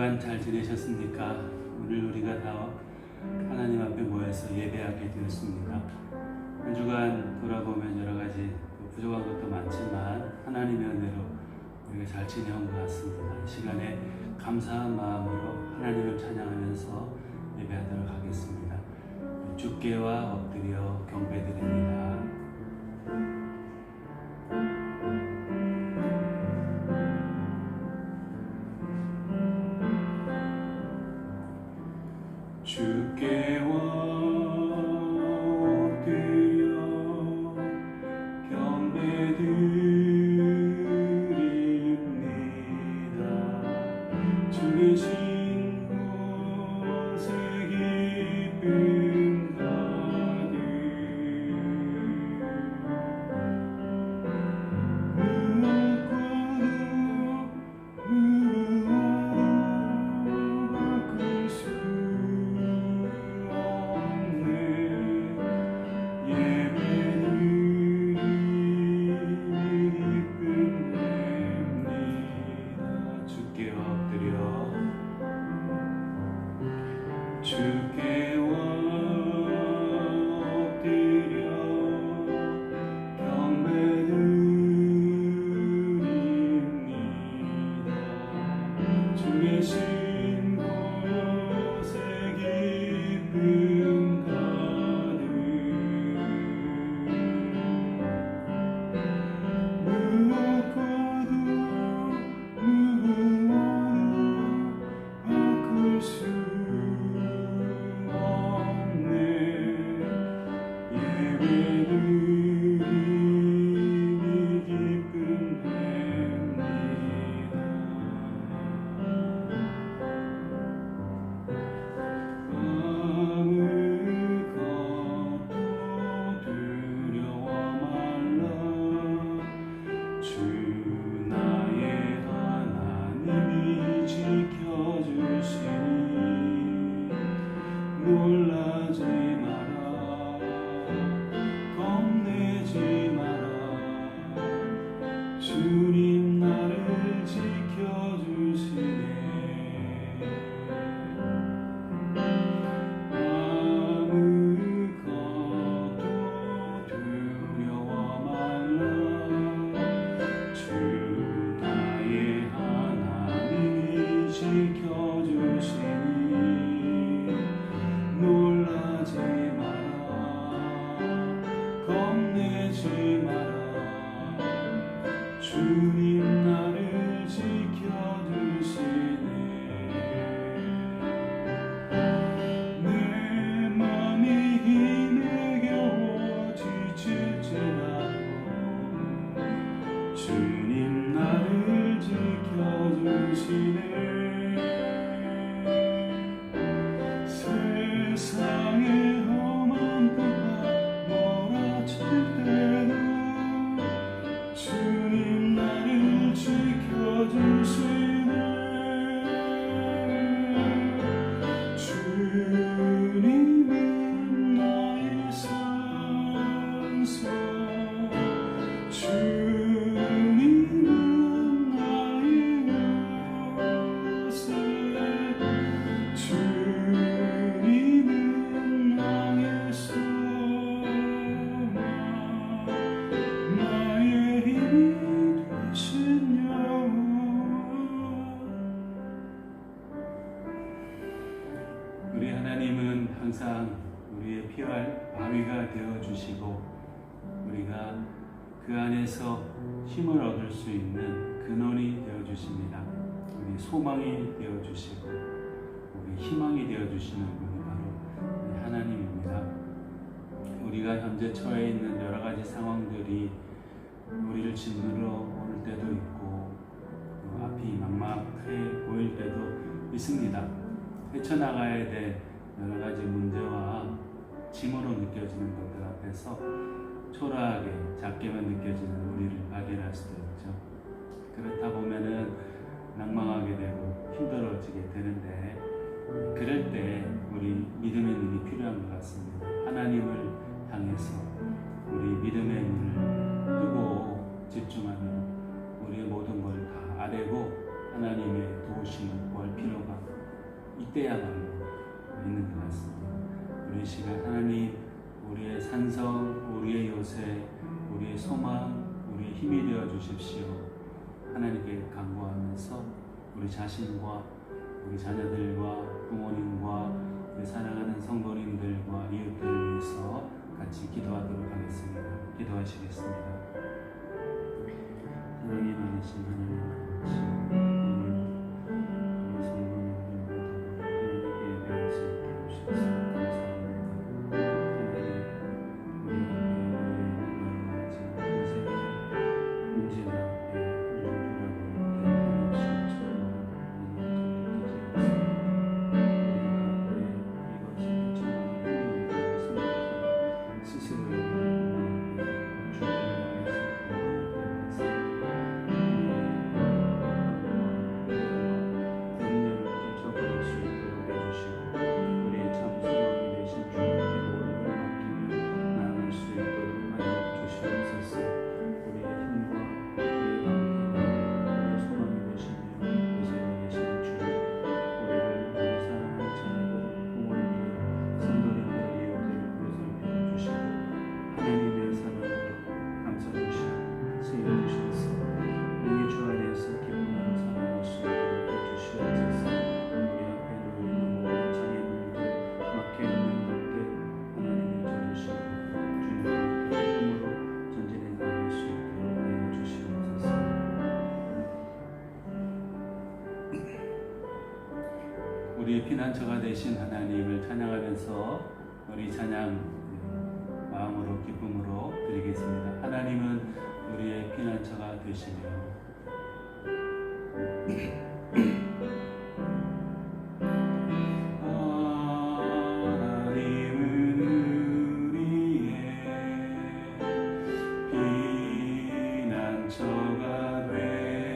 주간 잘 지내셨습니까? 오늘 우리가 다 하나님 앞에 모여서 예배하게 되었습니다. 한 주간 돌아보면 여러 가지 부족한 것도 많지만 하나님의 은혜로 우리가 잘 지내온 것 같습니다. 이 시간에 감사한 마음으로 하나님을 찬양하면서 예배하도록 하겠습니다. 주께와 엎드려 경배드립니다. 주께 엎드려 경배드립니다. 주 계신 곳에 기쁨 가득 주께 엎드려 경배드립니다. 주 계신 곳에 기쁨 가득 무겁고도 무거워도 바꿀 수 놀라지 마라, 겁내지 마라. 주님 나를 지켜주시네. 아무것도 두려워 말라. 주 나의 하나님이 지켜주시니 놀라지 마라, 겁내지 마라. 주님 나를 지켜주시네. 내 맘이 힘에 겨워 지칠지라도 주님 나를 지켜주시네. 세상의 험한 뼈가 몰아칠 때도 주님 나를 지켜주시네. 주님은 나의 산소, 주님은 나의 요새, 주님은 나의 소망, 나의 힘이 되신 영원. 우리 하나님은 항상 우리의 필요할 바위가 되어주시고 우리가 그 안에서 힘을 얻을 수 있는 근원이 되어주십니다. 우리 소망이 되어주시고 우리 희망이 되어주시는 분이 바로 하나님입니다. 우리가 현재 처해 있는 여러 가지 상황들이 우리를 짓누러 오를 때도 있고 앞이 막막해 보일 때도 있습니다. 헤쳐나가야 될 여러 가지 문제와 짐으로 느껴지는 것들 앞에서 초라하게 작게만 느껴지는 우리를 발견할 수도 있죠. 그렇다 보면은 낭망하게 되고 힘들어지게 되는데 그럴 때 우리 믿음의 눈이 필요한 것 같습니다. 하나님을 향해서 우리 믿음의 눈을 뜨고 집중하며 우리의 모든 걸 다 아뢰고 하나님의 도우심을 구할 할 필요가 이때야말로 있는 것 같습니다. 우리 시간 하나님, 우리의 산성, 우리의 요새, 우리의 소망, 우리의 힘이 되어 주십시오. 하나님께 간구하면서 우리 자신과 우리 자녀들과 부모님과 우리 사랑하는 성도님들과 이웃들을 위해서 같이 기도하도록 하겠습니다. 기도하시겠습니다. 사랑이 많으신 하나님 아버지, 오늘 우리 성도님들 모두 하나님께 예배할 수 있게 해주셔서 감사합니다. 하나님, 우리 앞에 우리의 세계 문제들 앞에 우리의 피난처가 되신 하나님을 찬양하면서 우리 찬양 마음으로 기쁨으로 드리겠습니다. 하나님은 우리의 피난처가 되시며 하나님은 우리의 피난처가 되시며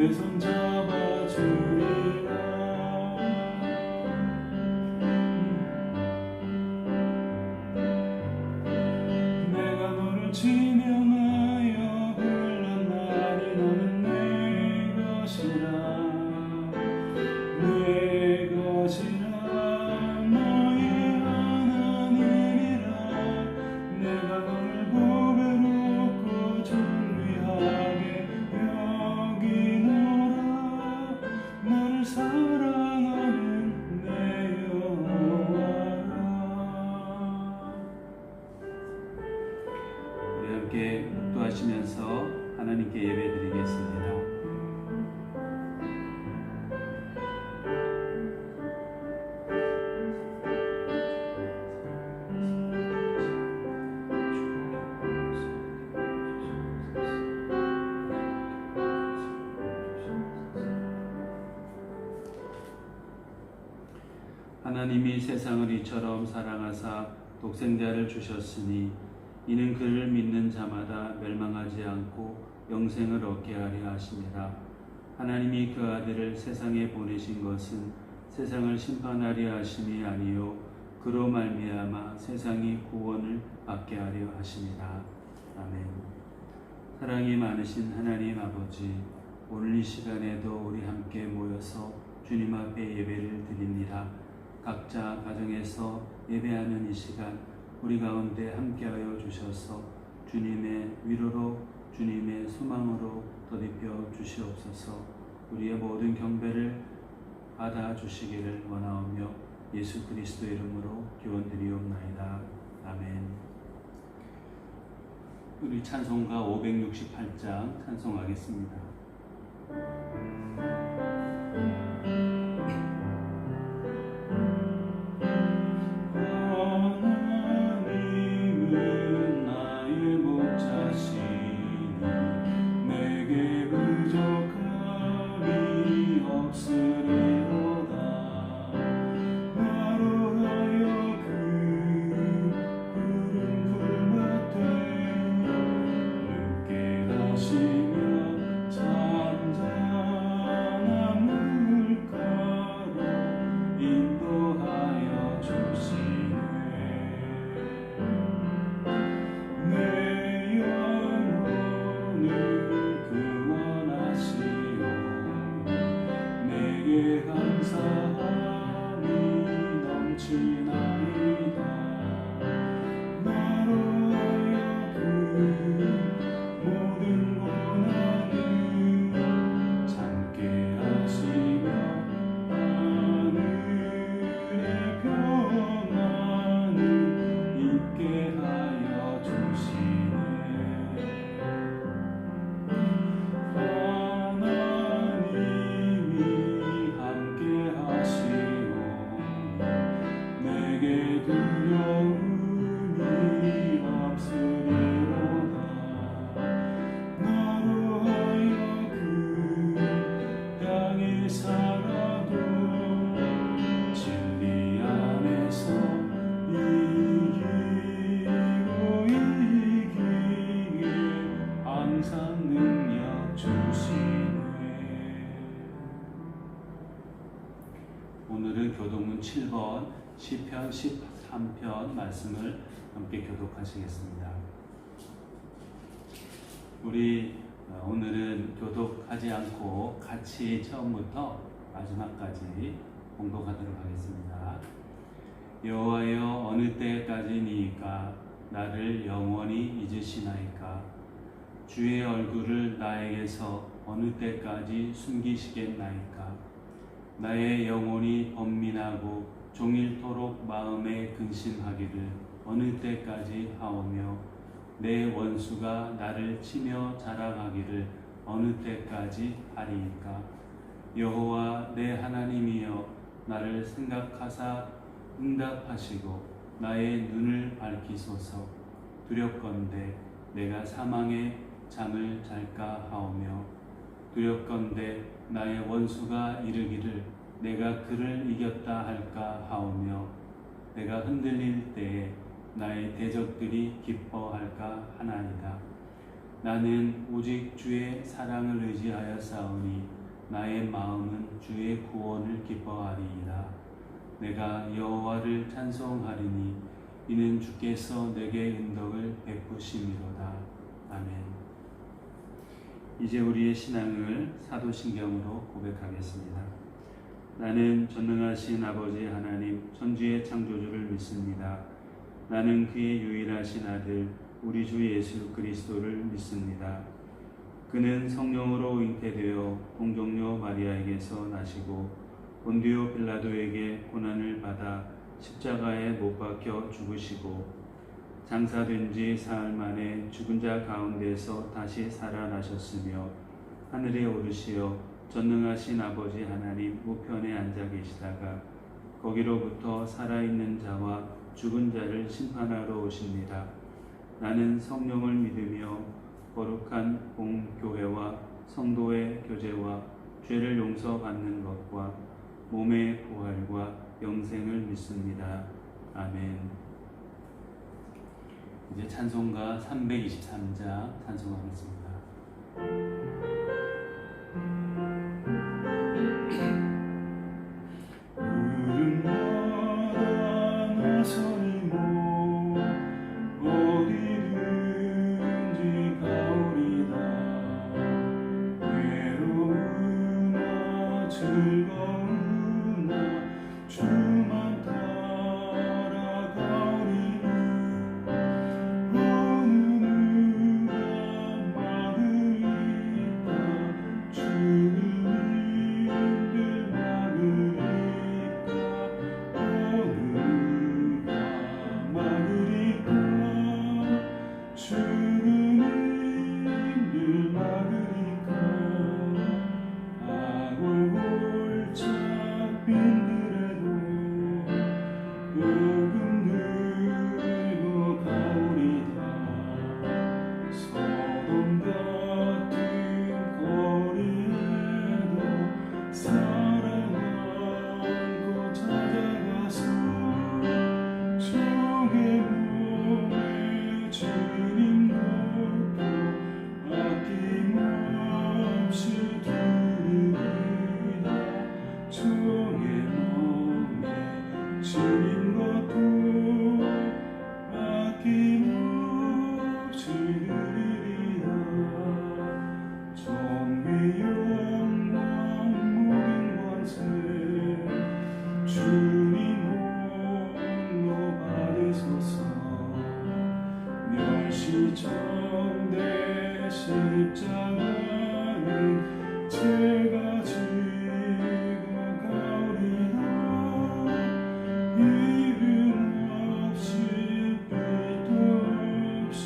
내 손 잡아주리라. 내가 너를 지명하여 불렀나니 너는 내 것이라. 내 것이라. 너의 하나님이라. 내가 너를 보배롭고 존귀하게 여기노라. 하나님께 예배드리겠습니다. 하나님이 세상을 이처럼 사랑하사 독생자를 주셨으니 이는 그를 믿는 자마다 멸망하지 않고 영생을 얻게 하려 하심이라. 하나님이 그 아들을 세상에 보내신 것은 세상을 심판하려 하심이 아니요 그로 말미암아 세상이 구원을 받게 하려 하심이라. 아멘. 사랑이 많으신 하나님 아버지, 오늘 이 시간에도 우리 함께 모여서 주님 앞에 예배를 드립니다. 각자 가정에서 예배하는 이 시간 우리 가운데 함께하여 주셔서 주님의 위로로 주님의 소망으로 덧입혀 주시옵소서. 우리의 모든 경배를 받아 주시기를 원하오며 예수 그리스도 이름으로 기원드리옵나이다. 아멘. 우리 찬송가 568장 찬송하겠습니다. 오늘은 교동문 7번 시편 13편 말씀을 함께 교독하시겠습니다. 우리 오늘은 교독하지 않고 같이 처음부터 마지막까지 봉독하도록 하겠습니다. 여호와여, 어느 때까지니이까 나를 영원히 잊으시나이까? 주의 얼굴을 나에게서 어느 때까지 숨기시겠나이까? 나의 영혼이 번민하고 종일토록 마음에 근심하기를 어느 때까지 하오며 내 원수가 나를 치며 자랑하기를 어느 때까지 하리이까? 여호와 내 하나님이여, 나를 생각하사 응답하시고 나의 눈을 밝히소서. 두렵건대 내가 사망의 잠을 잘까 하오며 두렵건대 나의 원수가 이르기를 내가 그를 이겼다 할까 하오며 내가 흔들릴 때에 나의 대적들이 기뻐할까 하나이다. 나는 오직 주의 사랑을 의지하여 싸우니 나의 마음은 주의 구원을 기뻐하리이다. 내가 여호와를 찬송하리니 이는 주께서 내게 은덕을 베푸심이로다. 아멘. 이제 우리의 신앙을 사도신경으로 고백하겠습니다. 나는 전능하신 아버지 하나님 천지의 창조주를 믿습니다. 나는 그의 유일하신 아들 우리 주 예수 그리스도를 믿습니다. 그는 성령으로 잉태되어 동정녀 마리아에게서 나시고 본디오 빌라도에게 고난을 받아 십자가에 못 박혀 죽으시고 장사된 지 사흘 만에 죽은 자 가운데서 다시 살아나셨으며 하늘에 오르시어 전능하신 아버지 하나님 우편에 앉아 계시다가 거기로부터 살아있는 자와 죽은 자를 심판하러 오십니다. 나는 성령을 믿으며 거룩한 공교회와 성도의 교제와 죄를 용서받는 것과 몸의 부활과 영생을 믿습니다. 아멘. 이제 찬송가 323자 찬송하겠습니다. 푸른 나라 나서이모 어디든지 가오리다. 외로우나 즐거우나 주만 따라가오리니 어느 누가 막으리까 주님들 막으리까 어느 누가 막으리까 주님들 막으리까 아골골짝 빈들에도 요금 들고 가오리다. 소돔 같은 거리에도 사랑 안고 찾아가서 종의 몸에 주님 놓고 아낌없이 드리리라. 종의 몸에 주님 놓고 아낌없이 드리리라. 종의 영광 모든 권세 주님 홀로 받으소서. 멸시정대 십자가는 제가 지고 가오리다. 이름 없이 빛도 없이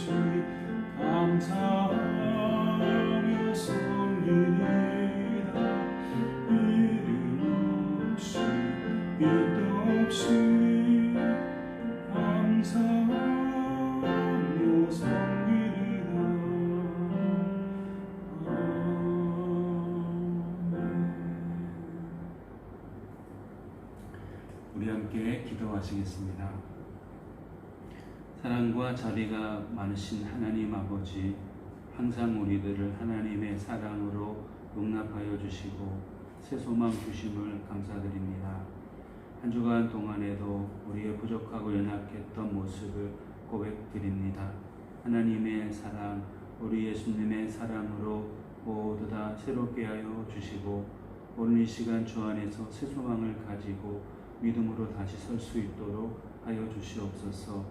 감사하며 섬기리다. 이름 없이 빛도 없이 감사하며 섬기리다. 우리 함께 기도하시겠습니다. 사랑과 자비가 많으신 하나님 아버지, 항상 우리들을 하나님의 사랑으로 용납하여 주시고 새 소망 주심을 감사드립니다. 한 주간 동안에도 우리의 부족하고 연약했던 모습을 고백드립니다. 하나님의 사랑, 우리 예수님의 사랑으로 모두 다 새롭게 하여 주시고 오늘 이 시간 주 안에서 새 소망을 가지고 믿음으로 다시 설 수 있도록 하여 주시옵소서.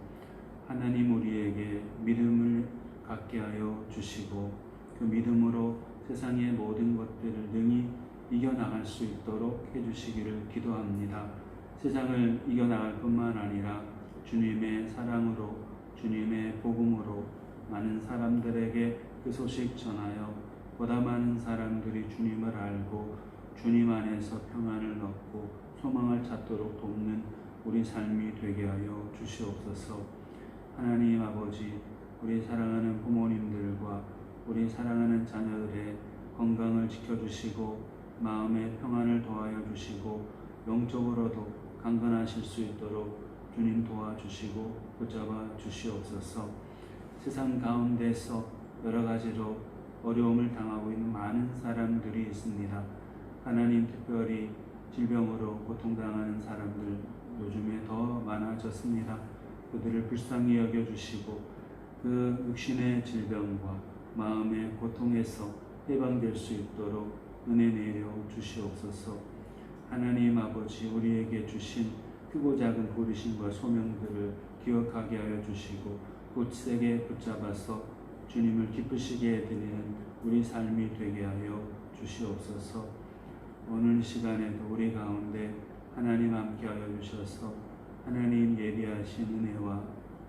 하나님 우리에게 믿음을 갖게 하여 주시고 그 믿음으로 세상의 모든 것들을 능히 이겨나갈 수 있도록 해주시기를 기도합니다. 세상을 이겨나갈 뿐만 아니라 주님의 사랑으로 주님의 복음으로 많은 사람들에게 그 소식 전하여 보다 많은 사람들이 주님을 알고 주님 안에서 평안을 얻고 소망을 찾도록 돕는 우리 삶이 되게 하여 주시옵소서. 하나님 아버지, 우리 사랑하는 부모님들과 우리 사랑하는 자녀들의 건강을 지켜주시고 마음의 평안을 더하여 주시고 영적으로도 강건하실 수 있도록 주님 도와주시고 붙잡아 주시옵소서. 세상 가운데서 여러 가지로 어려움을 당하고 있는 많은 사람들이 있습니다. 하나님, 특별히 질병으로 고통당하는 사람들 요즘에 더 많아졌습니다. 그들을 불쌍히 여겨주시고 그 육신의 질병과 마음의 고통에서 해방될 수 있도록 은혜 내려 주시옵소서. 하나님 아버지, 우리에게 주신 크고 작은 부르심과 소명들을 기억하게 하여 주시고 굳세게 붙잡아서 주님을 기쁘시게 해드리는 우리 삶이 되게 하여 주시옵소서. 오늘 시간에도 우리 가운데 하나님 함께 하여 주셔서 하나님 예비하신 은혜와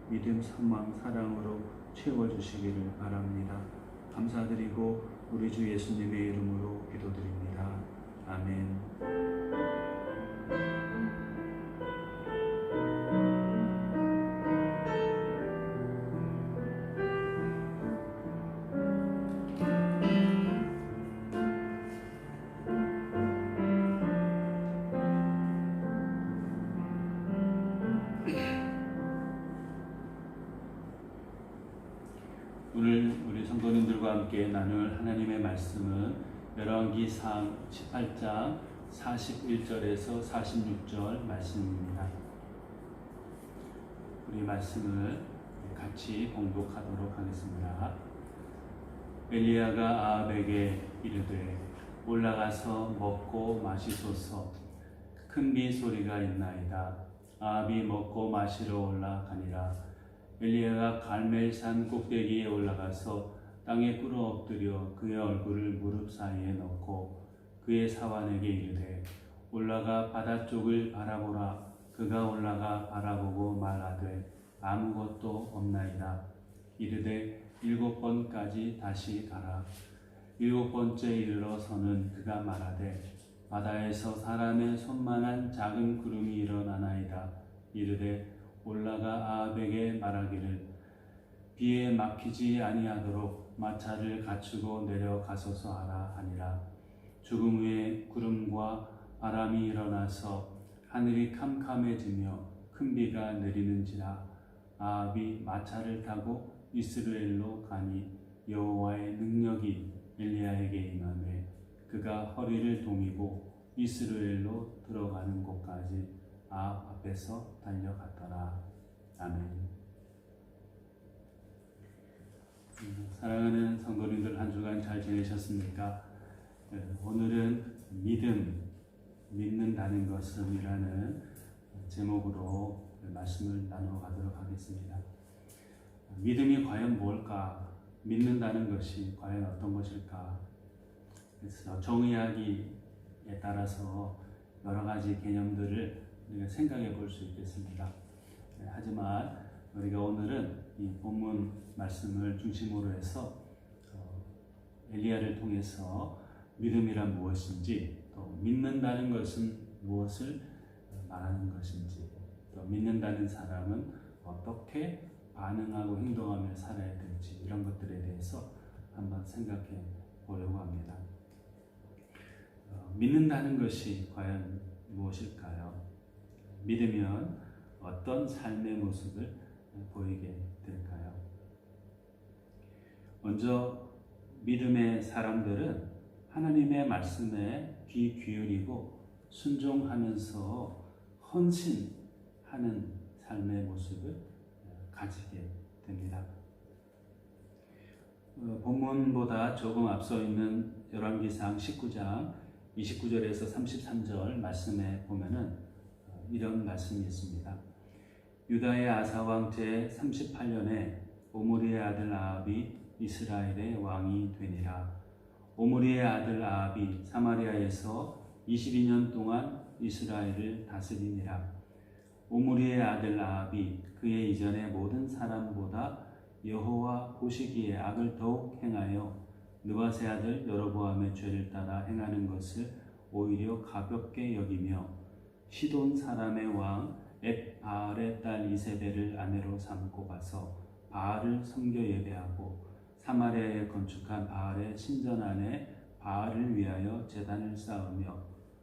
믿음, 소망, 사랑으로 채워주시기를 바랍니다. 감사드리고 우리 주 예수님의 이름으로 기도드립니다. 아멘. 오늘 우리 성도님들과 함께 나눌 하나님의 말씀은 열왕기상 18장 41절에서 46절 말씀입니다. 우리 말씀을 같이 봉독하도록 하겠습니다. 엘리야가 아합에게 이르되 올라가서 먹고 마시소서. 큰 비 소리가 있나이다. 아합이 먹고 마시러 올라가니라. 엘리야가 갈멜산 꼭대기에 올라가서 땅에 꿇어 엎드려 그의 얼굴을 무릎 사이에 넣고 그의 사환에게 이르되 올라가 바다 쪽을 바라보라. 그가 올라가 바라보고 말하되 아무것도 없나이다. 이르되 7번까지 다시 가라. 7번째 이르러서는 그가 말하되 바다에서 사람의 손만한 작은 구름이 일어나나이다. 이르되 올라가 아합에게 말하기를 비에 막히지 아니하도록 마차를 갖추고 내려가소서 하라 하니라. 죽음 후에 구름과 바람이 일어나서 하늘이 캄캄해지며 큰 비가 내리는지라. 아합이 마차를 타고 이스라엘로 가니 여호와의 능력이 엘리야에게 임하매 그가 허리를 동이고 이스라엘로 들어가는 곳까지 아합 앞에서 달려갔더라. 아멘. 사랑하는 성도님들, 한 주간 잘 지내셨습니까? 오늘은 믿는다는 것은이라는 제목으로 말씀을 나누어 가도록 하겠습니다. 믿음이 과연 뭘까? 믿는다는 것이 과연 어떤 것일까? 그래서 정의하기에 따라서 여러 가지 개념들을 우리가 생각해 볼 수 있겠습니다. 하지만 우리가 오늘은 이 본문 말씀을 중심으로 해서 엘리야를 통해서 믿음이란 무엇인지, 또 믿는다는 것은 무엇을 말하는 것인지, 또 믿는다는 사람은 어떻게 반응하고 행동하며 살아야 될지, 이런 것들에 대해서 한번 생각해 보려고 합니다. 믿는다는 것이 과연 무엇일까요? 믿으면 어떤 삶의 모습을 보이게 될까요? 먼저 믿음의 사람들은 하나님의 말씀에 귀 기울이고 순종하면서 헌신하는 삶의 모습을 가지게 됩니다. 본문보다 조금 앞서 있는 열왕기상 19장 29절에서 33절 말씀에 보면은 이런 말씀이 있습니다. 유다의 아사왕 제 38년에 오므리의 아들 아합이 이스라엘의 왕이 되니라. 오므리의 아들 아합이 사마리아에서 22년 동안 이스라엘을 다스리니라. 오므리의 아들 아합이 그의 이전의 모든 사람보다 여호와 보시기에 악을 더욱 행하여 느바세 아들 여로보암의 죄를 따라 행하는 것을 오히려 가볍게 여기며 시돈 사람의 왕 엣바알의 딸 이세벨을 아내로 삼고 가서 바알을 섬겨 예배하고 사마리아에 건축한 바알의 신전 안에 바알을 위하여 제단을 쌓으며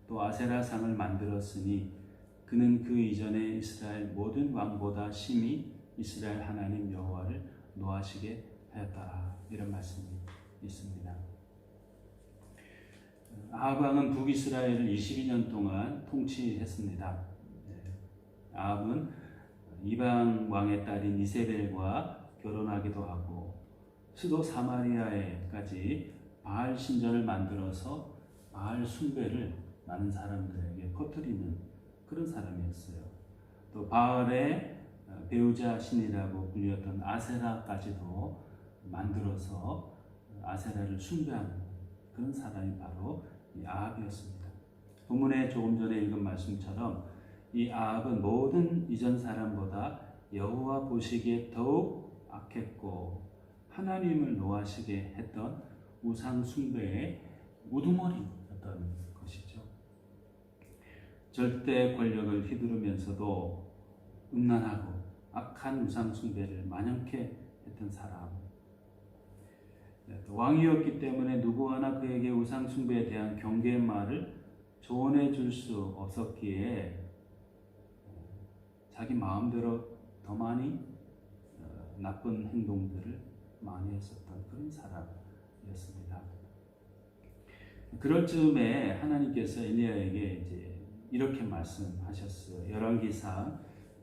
또 아세라상을 만들었으니 그는 그 이전에 이스라엘 모든 왕보다 심히 이스라엘 하나님 여호와를 노하시게 하였더라. 이런 말씀이 있습니다. 아합 왕은 북이스라엘을 22년 동안 통치했습니다. 아합은 이방 왕의 딸인 이세벨과 결혼하기도 하고 수도 사마리아에까지 바알 신전을 만들어서 바알 숭배를 많은 사람들에게 퍼뜨리는 그런 사람이었어요. 또 바알의 배우자 신이라고 불렸던 아세라까지도 만들어서 아세라를 숭배하는 그런 사람이 바로 이 아합이었습니다. 본문에 조금 전에 읽은 말씀처럼 이 아합은 모든 이전 사람보다 여호와 보시기에 더욱 악했고 하나님을 노하시게 했던 우상 숭배의 우두머리였던 것이죠. 절대 권력을 휘두르면서도 음란하고 악한 우상 숭배를 만연케 했던 사람. 왕이었기 때문에 누구 하나 그에게 우상 숭배에 대한 경계의 말을 조언해 줄 수 없었기에 자기 마음대로 더 많이 나쁜 행동들을 많이 했었던 그런 사람이었습니다. 그럴 즈음에 하나님께서 엘리야에게 이제 이렇게 말씀하셨어요. 열왕기상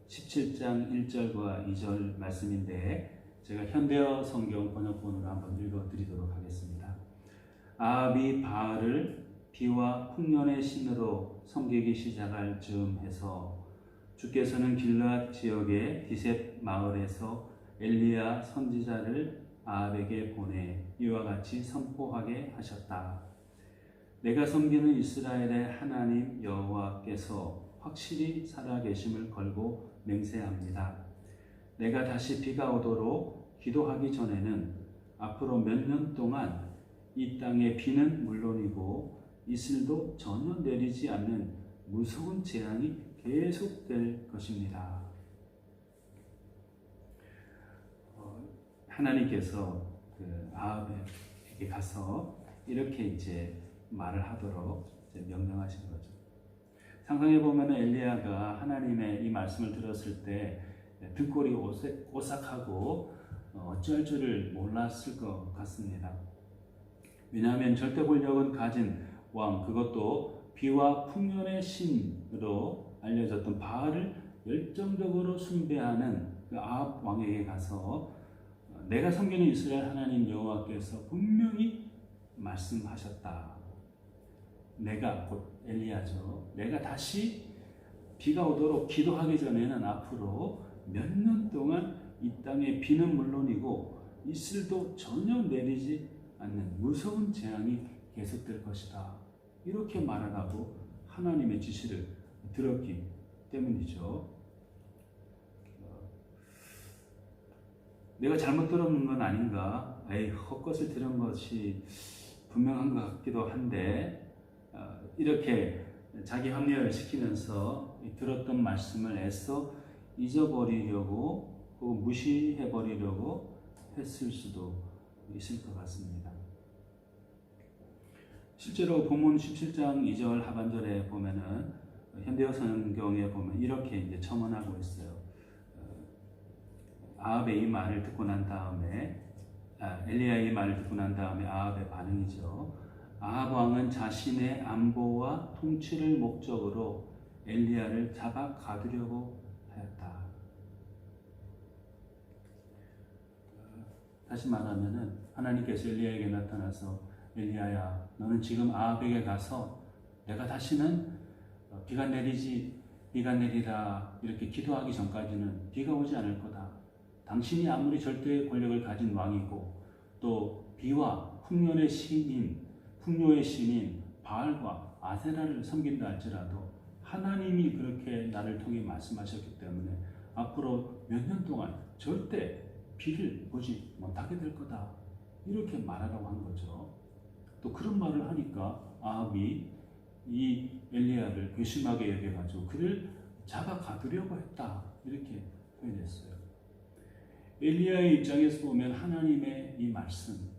17장 1절과 2절 말씀인데 제가 현대어 성경 번역본으로 한번 읽어드리도록 하겠습니다. 아합이 바알을 비와 풍년의 신으로 섬기기 시작할 즈음해서 주께서는 길르앗 지역의 디셋 마을에서 엘리야 선지자를 아합에게 보내 이와 같이 선포하게 하셨다. 내가 섬기는 이스라엘의 하나님 여호와께서 확실히 살아계심을 걸고 맹세합니다. 내가 다시 비가 오도록 기도하기 전에는 앞으로 몇 년 동안 이 땅에 비는 물론이고 이슬도 전혀 내리지 않는 무서운 재앙이 계속될 것입니다. 하나님께서 그 아합에게 가서 이렇게 이제 말을 하도록 이제 명령하신 거죠. 상상해 보면 엘리야가 하나님의 이 말씀을 들었을 때 등골이 오싹하고 어쩔 줄을 몰랐을 것 같습니다. 왜냐하면 절대 권력은 가진 왕, 그것도 비와 풍년의 신으로 알려졌던 바알을 열정적으로 숭배하는 그 아합 왕에게 가서 내가 섬기는 이스라엘 하나님 여호와께서 분명히 말씀하셨다. 내가 곧 엘리야죠. 내가 다시 비가 오도록 기도하기 전에는 앞으로 몇 년 동안 이 땅에 비는 물론이고 이슬도 전혀 내리지 않는 무서운 재앙이 계속될 것이다. 이렇게 말하라고 하나님의 지시를 들었기 때문이죠. 내가 잘못 들은 건 아닌가? 헛것을 들은 것이 분명한 것 같기도 한데 이렇게 자기 합리화를 시키면서 들었던 말씀을 애써 잊어버리려고 혹은 무시해버리려고 했을 수도 있을 것 같습니다. 실제로 본문 17장 2절 하반절에 보면은 현대어 성경에 보면 이렇게 이제 첨언하고 있어요. 아합의 이 말을 듣고 난 다음에 엘리야의 말을 듣고 난 다음에 아합의 반응이죠. 아합 왕은 자신의 안보와 통치를 목적으로 엘리야를 잡아 가두려고 하였다. 다시 말하면은 하나님께서 엘리야에게 나타나서 엘리야야, 너는 지금 아합에게 가서 내가 다시는 비가 내리라 이렇게 기도하기 전까지는 비가 오지 않을 거다. 당신이 아무리 절대 권력을 가진 왕이고 또 비와 풍년의 신인 바알과 아세라를 섬긴다 할지라도 하나님이 그렇게 나를 통해 말씀하셨기 때문에 앞으로 몇 년 동안 절대 비를 보지 못하게 될 거다. 이렇게 말하라고 한 거죠. 또 그런 말을 하니까 아합이 이 엘리야를 괘씸하게 여겨가지고 그를 잡아 가두려고 했다. 이렇게 표현했어요. 엘리야의 입장에서 보면 하나님의 이 말씀,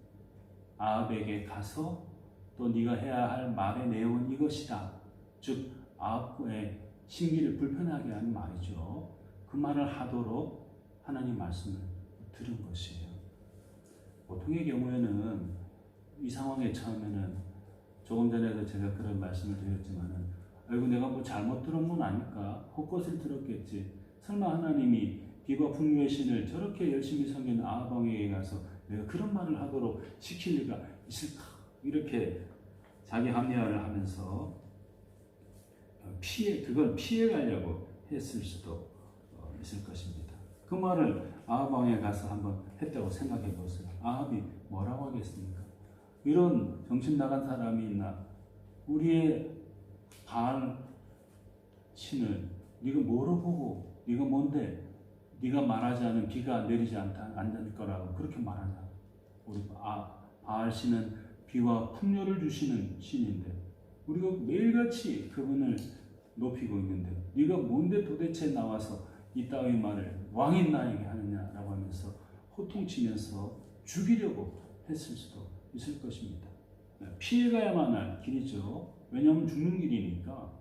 아합에게 가서 또 네가 해야 할 말의 내용은 이것이다. 즉 아합의 심기를 불편하게 하는 말이죠. 그 말을 하도록 하나님 말씀을 들은 것이에요. 보통의 경우에는 이 상황에 처음에는 조금 전에도 제가 그런 말씀을 드렸지만은 아이고 내가 뭐 잘못 들은 건 아닐까? 헛것을 들었겠지. 설마 하나님이 비와 풍요의 신을 저렇게 열심히 섬기는 아합 왕에게 가서 내가 그런 말을 하도록 시킬 리가 있을까? 이렇게 자기 합리화를 하면서 그걸 피해 가려고 했을 수도 있을 것입니다. 그 말을 아합 왕에 가서 한번 했다고 생각해 보세요. 아합이 뭐라고 하겠습니까? 이런 정신 나간 사람이 있나? 우리의 바알 신을 네가 뭐로 보고 네가 뭔데 네가 말하지 않으면 비가 내리지 않을 거라고 그렇게 말하냐. 우리 바알 신은 비와 풍요를 주시는 신인데 우리가 매일같이 그분을 높이고 있는데 네가 뭔데 도대체 나와서 이 따위 말을 왕인 나에게 하느냐라고 하면서 호통치면서 죽이려고 했을 수도 있을 것입니다. 피해가야만 할 길이죠. 왜냐하면 죽는 길이니까.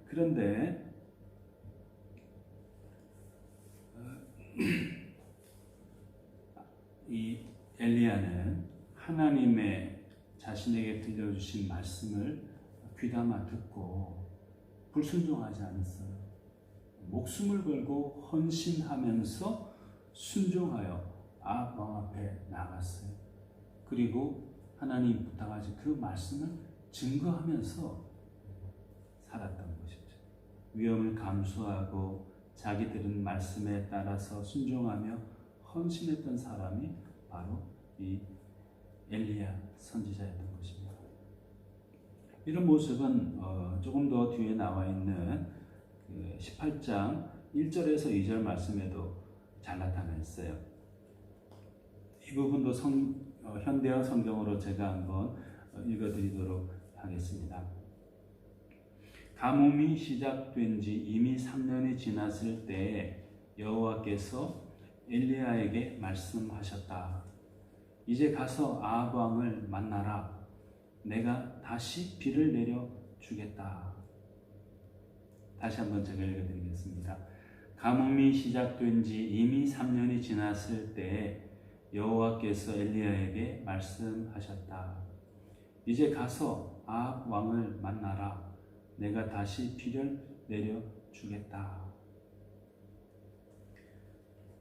그런데 이 엘리야는 하나님의 자신에게 들려주신 말씀을 귀담아 듣고 불순종하지 않았어요. 목숨을 걸고 헌신하면서 순종하여 아합 왕 앞에 나갔어요. 그리고 하나님 부탁하신 그 말씀을 증거하면서 살았던 것이죠. 위험을 감수하고 자기들은 말씀에 따라서 순종하며 헌신했던 사람이 바로 이 엘리야 선지자였던 것입니다. 이런 모습은 조금 더 뒤에 나와 있는 18장 1절에서 2절 말씀에도 잘 나타나 있어요. 이 부분도 현대어 성경으로 제가 한번 읽어드리도록 하겠습니다. 가뭄이 시작된 지 이미 3년이 지났을 때에 여호와께서 엘리야에게 말씀하셨다. 이제 가서 아합 왕을 만나라. 내가 다시 비를 내려 주겠다. 다시 한번 제가 읽어드리겠습니다. 가뭄이 시작된 지 이미 3년이 지났을 때에 여호와께서 엘리야에게 말씀하셨다. 이제 가서 아합 왕을 만나라. 내가 다시 비를 내려 주겠다.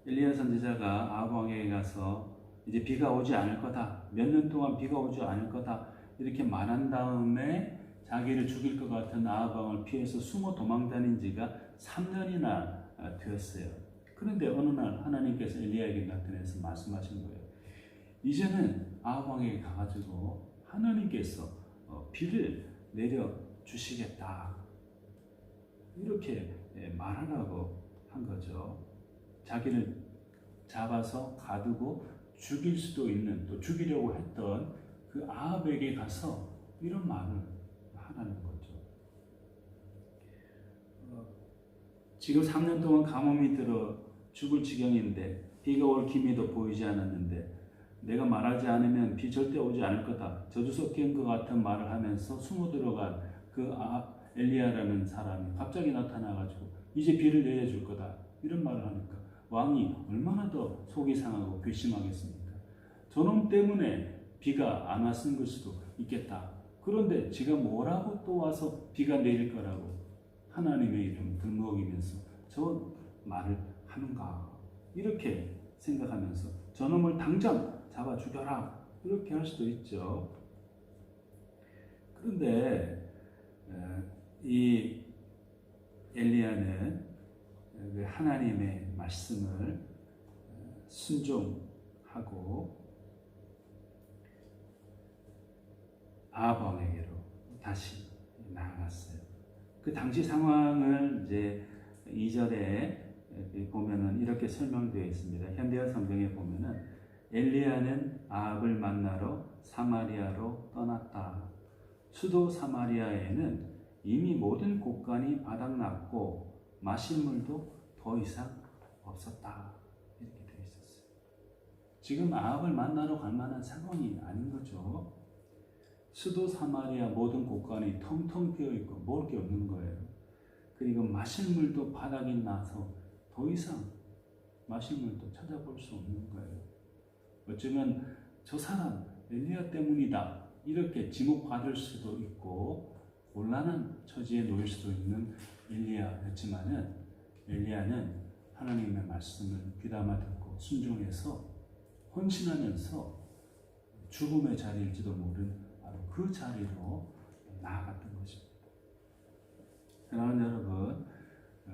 엘리야 선지자가 아합 왕에게 가서 이제 비가 오지 않을 거다. 몇 년 동안 비가 오지 않을 거다. 이렇게 말한 다음에 자기를 죽일 것 같은 아합 왕을 피해서 숨어 도망다닌 지가 3년이나 되었어요. 그런데 어느 날 하나님께서 엘리야에게 나타나서 말씀하신 거예요. 이제는 아합 왕에게 가가지고 하나님께서 비를 내려 주시겠다. 이렇게 말하라고 한 거죠. 자기를 잡아서 가두고 죽일 수도 있는, 또 죽이려고 했던 그 아합에게 가서 이런 말을 하라는 거죠. 지금 3년 동안 가뭄이 들어 죽을 지경인데 비가 올 기미도 보이지 않았는데 내가 말하지 않으면 비 절대 오지 않을 거다. 저주 섞인 것 같은 말을 하면서 숨어 들어간 그 엘리야라는 사람이 갑자기 나타나가지고 이제 비를 내려줄 거다. 이런 말을 하니까 왕이 얼마나 더 속이 상하고 괘씸하겠습니까? 저놈 때문에 비가 안 왔은 걸 수도 있겠다. 그런데 제가 뭐라고 또 와서 비가 내릴 거라고 하나님의 이름 들먹이면서 저 말을 하는가. 이렇게 생각하면서 저놈을 당장 잡아 죽여라. 이렇게 할 수도 있죠. 그런데 이 엘리야는 하나님의 말씀을 순종하고 아합 왕에게로 다시 나아갔어요. 그 당시 상황을 이제 2절에 보면은 이렇게 설명되어 있습니다. 현대어 성경에 보면은 엘리야는 아합을 만나러 사마리아로 떠났다. 수도 사마리아에는 이미 모든 곳간이 바닥났고 마실 물도 더 이상 없었다. 이렇게 되어 있었어요. 지금 아합을 만나러 갈 만한 상황이 아닌 거죠. 수도 사마리아 모든 곳간이 텅텅 비어 있고 먹을 게 없는 거예요. 그리고 마실 물도 바닥이 나서 더 이상 마실 물도 찾아볼 수 없는 거예요. 어쩌면 저 사람 엘리야 때문이다. 이렇게 지목받을 수도 있고 곤란한 처지에 놓일 수도 있는 엘리야였지만은 엘리야는 하나님의 말씀을 귀담아 듣고 순종해서 헌신하면서 죽음의 자리일지도 모르는 바로 그 자리로 나아갔던 것입니다. 사랑하는 여러분,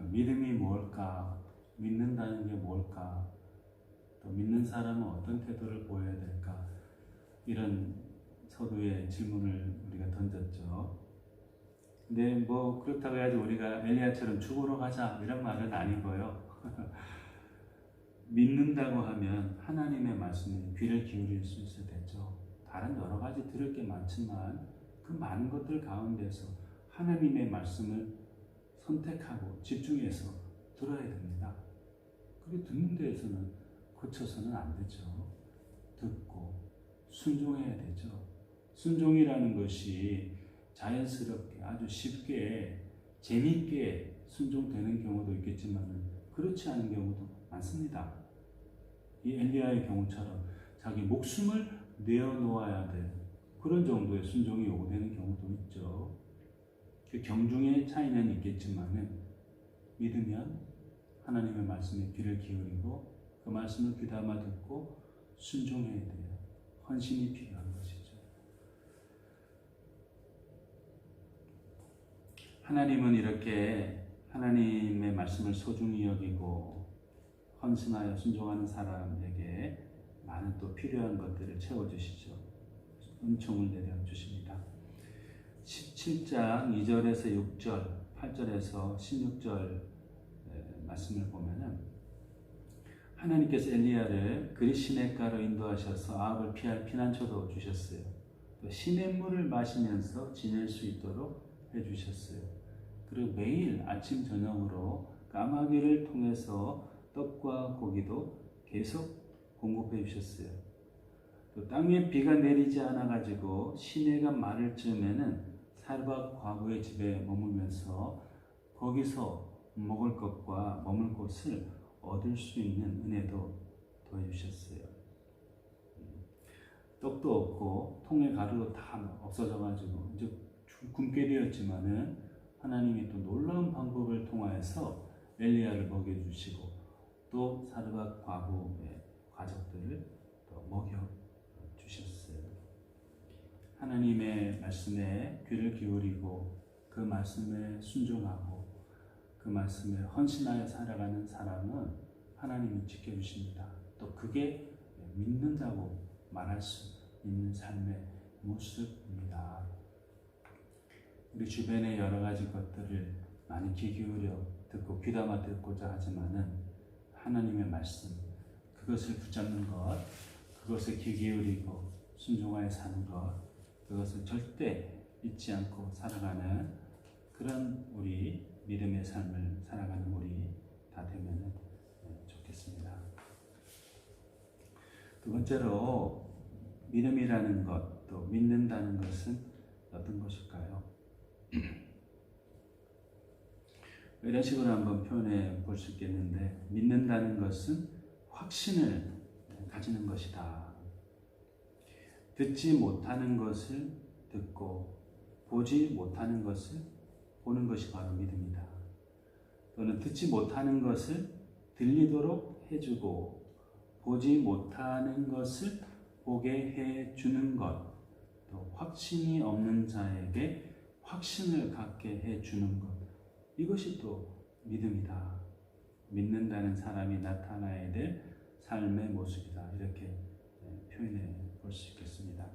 믿음이 뭘까? 믿는다는 게 뭘까? 또 믿는 사람은 어떤 태도를 보여야 될까? 이런 서두에 질문을 우리가 던졌죠. 근데 뭐 그렇다고 해야지 우리가 엘리야처럼 죽으러 가자 이런 말은 아니고요. 믿는다고 하면 하나님의 말씀에 귀를 기울일 수 있어야 되죠. 다른 여러 가지 들을 게 많지만 그 많은 것들 가운데서 하나님의 말씀을 선택하고 집중해서 들어야 됩니다. 그리고 듣는 데에서는 고쳐서는 안 되죠. 듣고 순종해야 되죠. 순종이라는 것이 자연스럽게 아주 쉽게 재미있게 순종되는 경우도 있겠지만 그렇지 않은 경우도 많습니다. 이 엘리야의 경우처럼 자기 목숨을 내어놓아야 될 그런 정도의 순종이 요구되는 경우도 있죠. 그 경중의 차이는 있겠지만 믿으면 하나님의 말씀에 귀를 기울이고 그 말씀을 귀담아 듣고 순종해야 돼요. 헌신이 필요한 것이죠. 하나님은 이렇게 하나님의 말씀을 소중히 여기고 헌신하여 순종하는 사람에게 많은 또 필요한 것들을 채워주시죠. 은총을 내려주십니다. 17장 2절에서 6절, 8절에서 16절 말씀을 보면은 하나님께서 엘리야를 그리 시냇가로 인도하셔서 아합을 피할 피난처도 주셨어요. 또 시냇물을 마시면서 지낼 수 있도록 해주셨어요. 그리고 매일 아침 저녁으로 까마귀를 통해서 떡과 고기도 계속 공급해 주셨어요. 또 땅에 비가 내리지 않아 가지고 시내가 마를 즈음에는 사르밧 과부의 집에 머물면서 거기서 먹을 것과 머물 곳을 얻을 수 있는 은혜도 더해주셨어요. 떡도 없고 통에 가루도 다 없어져가지고 이제 굶게 되었지만은 하나님이 또 놀라운 방법을 통하여서 엘리야를 먹여주시고 또 사르밧 과부의 가족들을 또 먹여주셨어요. 하나님의 말씀에 귀를 기울이고 그 말씀에 순종하고 그 말씀에 헌신하여 살아가는 사람은 하나님이 지켜주십니다. 또 그게 믿는다고 말할 수 있는 삶의 모습입니다. 우리 주변의 여러 가지 것들을 많이 귀 기울여 듣고 귀담아 듣고자 하지만은 하나님의 말씀, 그것을 붙잡는 것, 그것을 귀 기울이고 순종하여 사는 것, 그것을 절대 잊지 않고 살아가는 그런 우리 믿음의 삶을 살아가는 우리 다 되면 좋겠습니다. 두 번째로 믿음이라는 것, 또 믿는다는 것은 어떤 것일까요? 이런 식으로 한번 표현해 볼 수 있겠는데, 믿는다는 것은 확신을 가지는 것이다. 듣지 못하는 것을 듣고 보지 못하는 것을 보는 것이 바로 믿음이다. 또는 듣지 못하는 것을 들리도록 해주고 보지 못하는 것을 보게 해주는 것, 또 확신이 없는 자에게 확신을 갖게 해주는 것, 이것이 또 믿음이다. 믿는다는 사람이 나타나야 될 삶의 모습이다. 이렇게 표현해 볼 수 있겠습니다.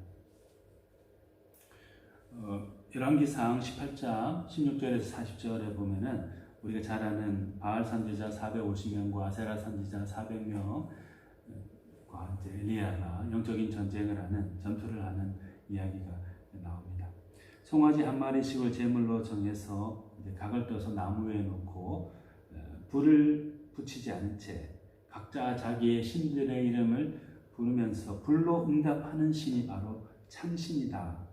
열왕기상 18장 16절에서 40절에 보면은 우리가 잘 아는 바알 선지자 450명과 아세라 선지자 400명과 이제 엘리야가 영적인 전쟁을 하는, 전투를 하는 이야기가 나옵니다. 송아지 한 마리씩을 제물로 정해서 이제 각을 떠서 나무 위에 놓고 불을 붙이지 않은 채 각자 자기의 신들의 이름을 부르면서 불로 응답하는 신이 바로 참신이다.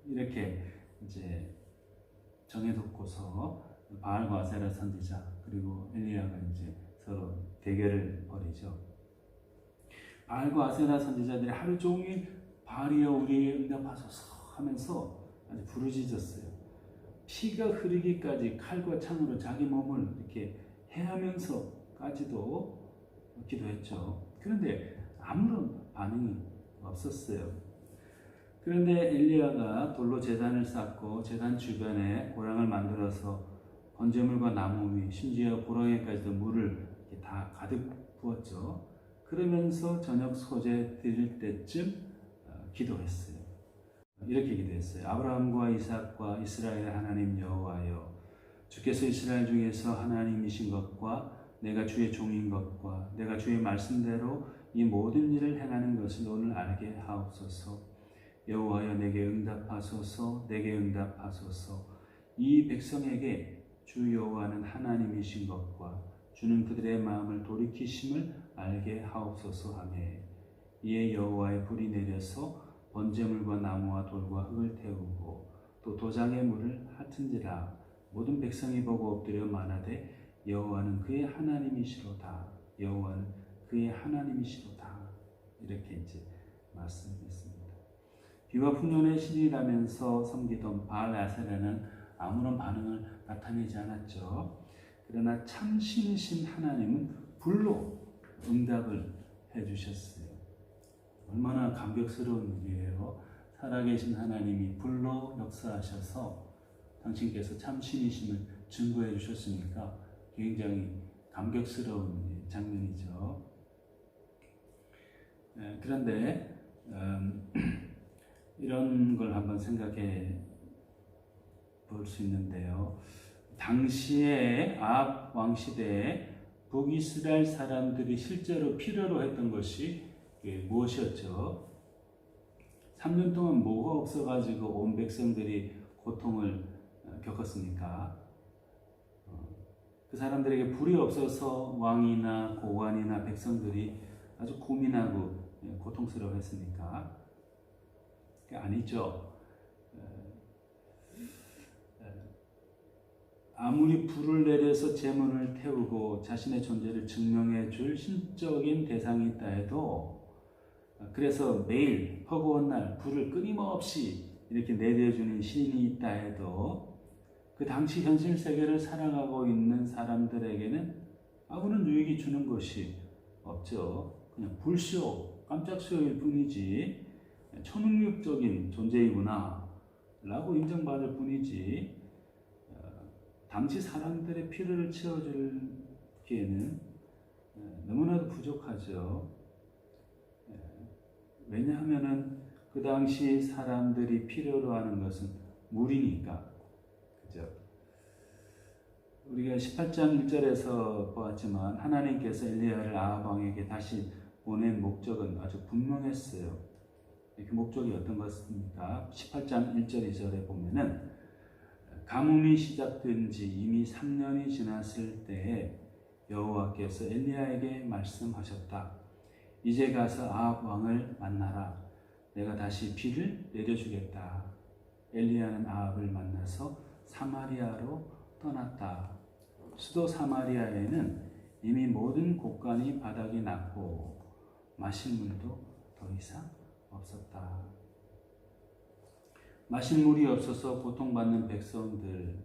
이렇게 이제 정해놓고서 바알과 아세라 선지자 그리고 엘리야가 이제 서로 대결을 벌이죠. 바알과 아세라 선지자들이 하루 종일 바알이여 우리에게 응답하소서 하면서 아주 부르짖었어요. 피가 흐르기까지 칼과 창으로 자기 몸을 이렇게 해하면서까지도 기도했죠. 그런데 아무런 반응이 없었어요. 그런데 엘리야가 돌로 제단을 쌓고 제단 주변에 고랑을 만들어서 번제물과 나무 위, 심지어 고랑에까지도 물을 다 가득 부었죠. 그러면서 저녁 소재 드릴 때쯤 기도했어요. 이렇게 기도했어요. 아브라함과 이삭과 이스라엘의 하나님 여호와여, 주께서 이스라엘 중에서 하나님이신 것과 내가 주의 종인 것과 내가 주의 말씀대로 이 모든 일을 행하는 것을 오늘 알게 하옵소서. 여호와여, 내게 응답하소서. 내게 응답하소서. 이 백성에게 주 여호와는 하나님이신 것과 주는 그들의 마음을 돌이키심을 알게 하옵소서 하며, 이에 여호와의 불이 내려서 번제물과 나무와 돌과 흙을 태우고 또 도장의 물을 핥은지라. 모든 백성이 보고 엎드려 말하되 여호와는 그의 하나님이시로다. 여호와는 그의 하나님이시로다. 이렇게 이제 말씀했습니다. 비와 풍년의 신이라면서 섬기던 바알 아세라는 아무런 반응을 나타내지 않았죠. 그러나 참 신이신 하나님은 불로 응답을 해주셨어요. 얼마나 감격스러운 일이에요. 살아계신 하나님이 불로 역사하셔서 당신께서 참 신이심을 증거해 주셨으니까 굉장히 감격스러운 장면이죠. 그런데 이런 걸 한번 생각해 볼 수 있는데요. 당시에 아합 왕 시대에 북이스라엘 사람들이 실제로 필요로 했던 것이 무엇이었죠? 3년 동안 뭐가 없어가지고 온 백성들이 고통을 겪었습니까? 그 사람들에게 불이 없어서 왕이나 고관이나 백성들이 아주 고민하고 고통스러워했습니까? 아니죠. 아무리 불을 내려서 제물을 태우고 자신의 존재를 증명해 줄 신적인 대상이 있다 해도, 그래서 매일 허구한 날 불을 끊임없이 이렇게 내려주는 신이 있다 해도 그 당시 현실 세계를 살아가고 있는 사람들에게는 아무런 유익이 주는 것이 없죠. 그냥 불쇼, 깜짝쇼일 뿐이지 초능력적인 존재이구나 라고 인정받을 뿐이지 당시 사람들의 필요를 채워주기에는 너무나도 부족하죠. 왜냐하면은 그 당시 사람들이 필요로 하는 것은 물이니까. 그죠? 우리가 18장 1절에서 보았지만 하나님께서 엘리야를 아합 왕에게 다시 보낸 목적은 아주 분명했어요. 그 목적이 어떤 것입니까? 18장 1절 2절에 보면은 가뭄이 시작된 지 이미 3년이 지났을 때에 여호와께서 엘리야에게 말씀하셨다. 이제 가서 아합 왕을 만나라. 내가 다시 비를 내려주겠다. 엘리야는 아합을 만나서 사마리아로 떠났다. 수도 사마리아에는 이미 모든 곡간이 바닥이 났고 마실 물도 더 이상 없었다. 마실 물이 없어서 고통받는 백성들,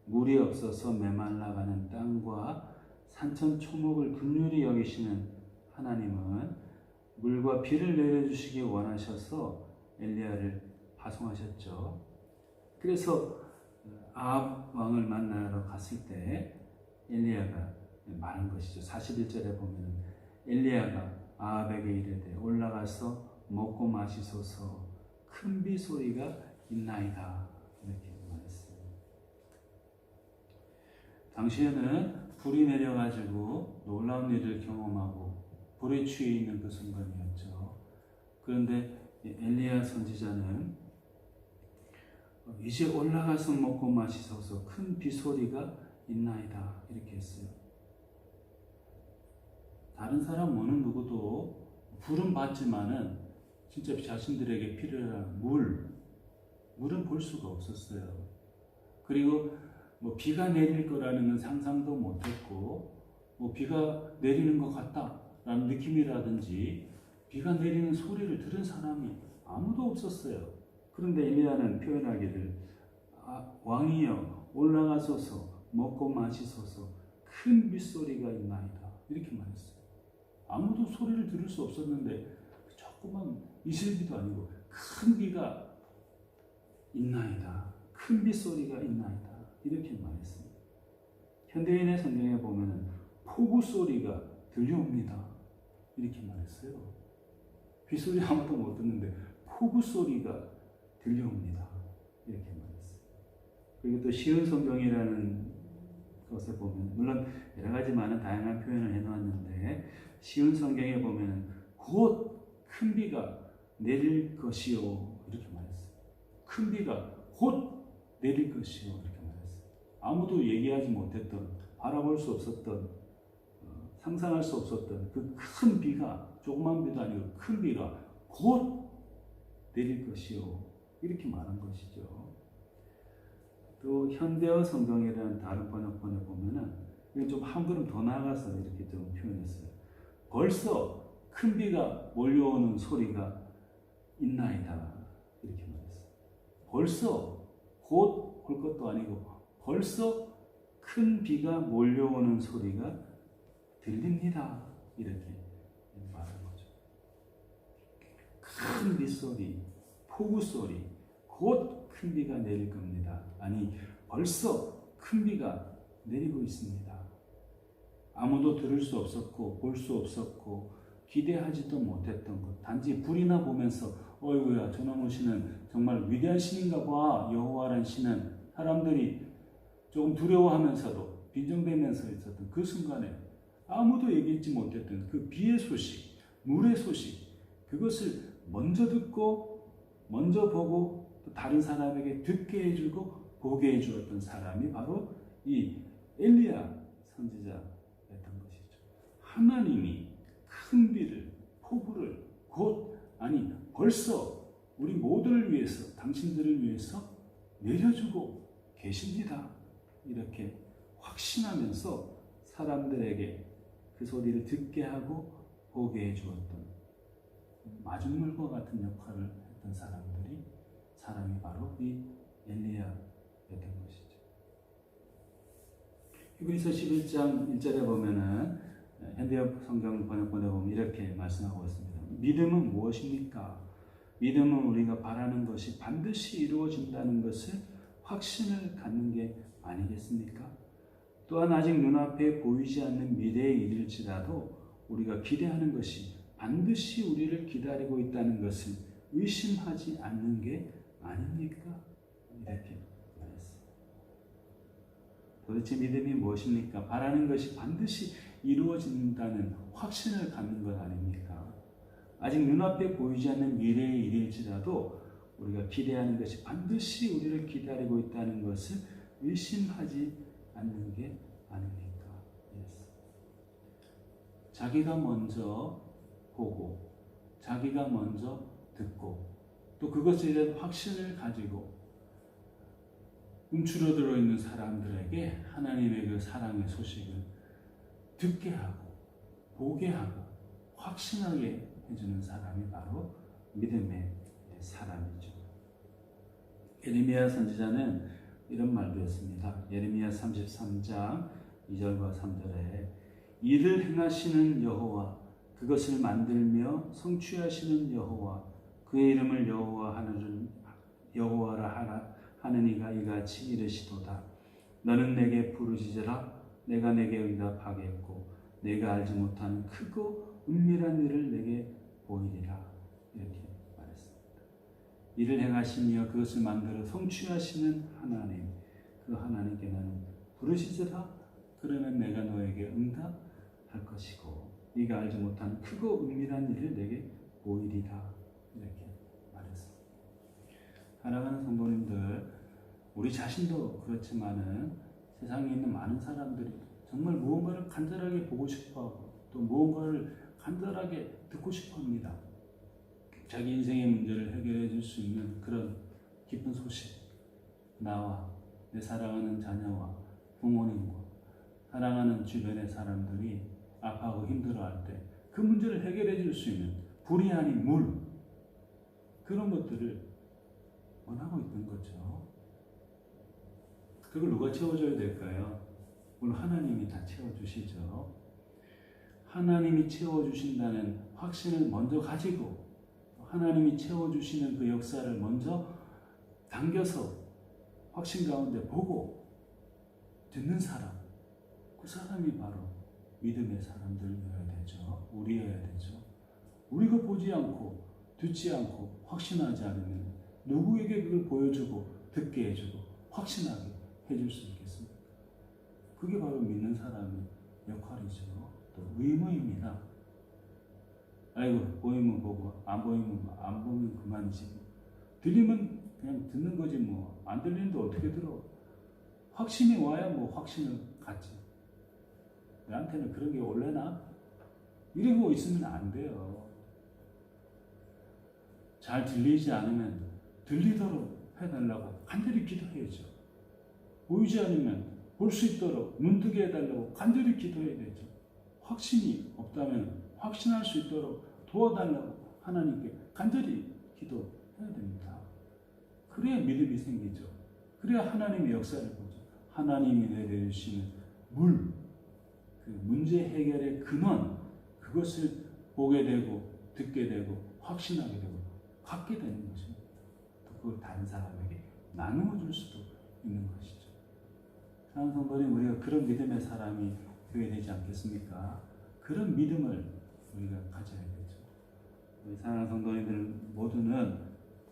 물이 없어서 메말라가는 땅과 산천 초목을 긍휼히 여기시는 하나님은 물과 비를 내려주시기 원하셔서 엘리야를 파송하셨죠. 그래서 아합 왕을 만나러 갔을 때 엘리야가 말한 것이죠. 41절에 보면 엘리야가 아합에게 이르되 올라가서 먹고 마시소서. 큰 비 소리가 있나이다. 이렇게 말했어요. 당시에는 불이 내려가지고 놀라운 일을 경험하고 불에 취해 있는 그 순간이었죠. 그런데 엘리야 선지자는 이제 올라가서 먹고 마시소서. 큰 비 소리가 있나이다. 이렇게 했어요. 다른 사람 어느 누구도 불은 봤지만은 진짜 자신들에게 필요한 물은 볼 수가 없었어요. 그리고 뭐 비가 내릴 거라는 건 상상도 못했고, 뭐 비가 내리는 것 같다라는 느낌이라든지 비가 내리는 소리를 들은 사람이 아무도 없었어요. 그런데 엘리야는 표현하기를 왕이여 올라가소서 먹고 마시소서 큰 빗소리가 있나이다. 이렇게 말했어요. 아무도 소리를 들을 수 없었는데 조그만 이슬비도 아니고 큰 비가 있나이다. 큰 빗소리가 있나이다. 이렇게 말했습니다. 현대인의 성경에 보면 폭우 소리가 들려옵니다. 이렇게 말했어요. 빗소리 아무도 못 듣는데 폭우 소리가 들려옵니다. 이렇게 말했어요. 그리고 또 쉬운 성경이라는 것에 보면, 물론 여러 가지 많은 다양한 표현을 해놓았는데, 쉬운 성경에 보면 곧 큰 비가 내릴 것이요 이렇게 말했어요. 큰 비가 곧 내릴 것이요 이렇게 말했어요. 아무도 얘기하지 못했던, 바라볼 수 없었던, 상상할 수 없었던 그 큰 비가, 조그만 비도 아니고 큰 비가 곧 내릴 것이요 이렇게 말한 것이죠. 또 현대어 성경이라는 다른 번역본에 보면은 좀 한 걸음 더 나아가서 이렇게 좀 표현했어요. 벌써 큰 비가 몰려오는 소리가 있나이다 이렇게 말했어요. 벌써 곧 올 것도 아니고 벌써 큰 비가 몰려오는 소리가 들립니다 이렇게 말한 거죠. 큰 빗소리, 폭우 소리, 곧 큰 비가 내릴 겁니다. 아니 벌써 큰 비가 내리고 있습니다. 아무도 들을 수 없었고 볼 수 없었고 기대하지도 못했던 것, 단지 불이나 보면서 어이구야 저놈의 신은 정말 위대한 신인가 봐, 여호와라는 신은, 사람들이 조금 두려워하면서도 빈정대면서 있었던 그 순간에 아무도 얘기하지 못했던 그 비의 소식, 물의 소식, 그것을 먼저 듣고 먼저 보고 또 다른 사람에게 듣게 해주고 보게 해주었던 사람이 바로 이 엘리야 선지자였던 것이죠. 하나님이 큰 비를, 폭우를 곧, 아니 벌써 우리 모두를 위해서, 당신들을 위해서 내려주고 계십니다. 이렇게 확신하면서 사람들에게 그 소리를 듣게 하고 보게 해주었던 마중물과 같은 역할을 했던 사람이 바로 이 엘리야였던 것이죠. 히브리서 11장 1절에 보면은 현대어 성경 번역본에 보면 이렇게 말씀하고 있습니다. 믿음은 무엇입니까? 믿음은 우리가 바라는 것이 반드시 이루어진다는 것을 확신을 갖는 게 아니겠습니까? 또한 아직 눈앞에 보이지 않는 미래에 이를지라도 우리가 기대하는 것이 반드시 우리를 기다리고 있다는 것을 의심하지 않는 게 아닙니까? 이렇게 말했어요. 도대체 믿음이 무엇입니까? 바라는 것이 반드시 이루어진다는 확신을 갖는 것 아닙니까? 아직 눈앞에 보이지 않는 미래에 이를지라도 우리가 기대하는 것이 반드시 우리를 기다리고 있다는 것을 의심하지 않는 게 아닙니까? 자기가 먼저 보고 자기가 먼저 듣고 또 그것에 대한 확신을 가지고 움츠러들어 있는 사람들에게 하나님의 그 사랑의 소식을 듣게 하고 보게 하고 확신하게 해주는 사람이 바로 믿음의 사람이죠. 예레미야 선지자는 이런 말도 했습니다. 예레미야 33장 2절과 3절에 이를 행하시는 여호와, 그것을 만들며 성취하시는 여호와, 그의 이름을 여호와라 하는 이가 이같이 이르시도다. 너는 내게 부르짖으라. 내가 내게 응답하겠고 내가 알지 못하는 크고 은밀한 일을 내게 보이리라. 이렇게 말했습니다. 이를 행하시며 그것을 만들어 성취하시는 하나님, 그 하나님께 나는 부르짖으라. 그러면 내가 너에게 응답할 것이고 네가 알지 못하는 크고 은밀한 일을 내게 보이리라. 이렇게 말했습니다. 사랑하는 성도님들, 우리 자신도 그렇지만은 세상에 있는 많은 사람들이 정말 무언가를 간절하게 보고 싶어하고 또 무언가를 간절하게 듣고 싶어합니다. 자기 인생의 문제를 해결해 줄 수 있는 그런 기쁜 소식, 나와 내 사랑하는 자녀와 부모님과 사랑하는 주변의 사람들이 아파하고 힘들어할 때 그 문제를 해결해 줄 수 있는 불이 아닌 물, 그런 것들을 원하고 있는 거죠. 그걸 누가 채워줘야 될까요? 물론 하나님이 다 채워주시죠. 하나님이 채워주신다는 확신을 먼저 가지고 하나님이 채워주시는 그 역사를 먼저 당겨서 확신 가운데 보고 듣는 사람, 그 사람이 바로 믿음의 사람들이어야 되죠. 우리여야 되죠. 우리가 보지 않고 듣지 않고 확신하지 않으면 누구에게 그걸 보여주고 듣게 해주고 확신하게 해줄 수 있겠습니까? 그게 바로 믿는 사람의 역할이죠. 또 의무입니다. 아이고 보이면 보고 안 보이면 그만이지. 들리면 그냥 듣는 거지 뭐. 안 들리는데 어떻게 들어? 확신이 와야 뭐 확신을 갖지. 나한테는 그런 게 올래나? 이러고 있으면 안 돼요. 잘 들리지 않으면 들리도록 해달라고 간절히 기도해야죠. 보이지 않으면 볼 수 있도록 눈뜨게 해달라고 간절히 기도해야 되죠. 확신이 없다면 확신할 수 있도록 도와달라고 하나님께 간절히 기도해야 됩니다. 그래야 믿음이 생기죠. 그래야 하나님의 역사를 보죠. 하나님이 내려주시는 그 문제 해결의 근원, 그것을 보게 되고 듣게 되고 확신하게 되고 갖게 되는 것입니다. 또 그걸 다른 사람에게 나누어 줄 수도 있는 것이죠. 사랑하는 성도님, 우리가 그런 믿음의 사람이 되어야 되지 않겠습니까? 그런 믿음을 우리가 가져야 되죠. 우리 사랑하는 성도님들 모두는,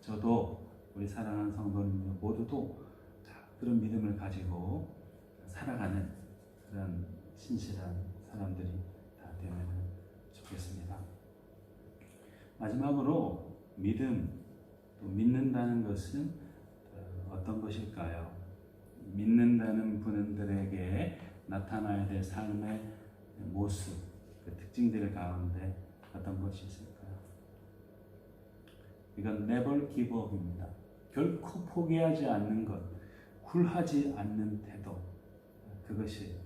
저도 우리 사랑하는 성도님들 모두도 다 그런 믿음을 가지고 살아가는 그런 신실한 사람들이 다 되면 좋겠습니다. 마지막으로 믿음, 또 믿는다는 것은 어떤 것일까요? 믿는다는 분들에게 나타나야 될 삶의 모습, 그 특징들 가운데 어떤 것이 있을까요? 이건 never give up입니다. 결코 포기하지 않는 것, 굴하지 않는 태도, 그것이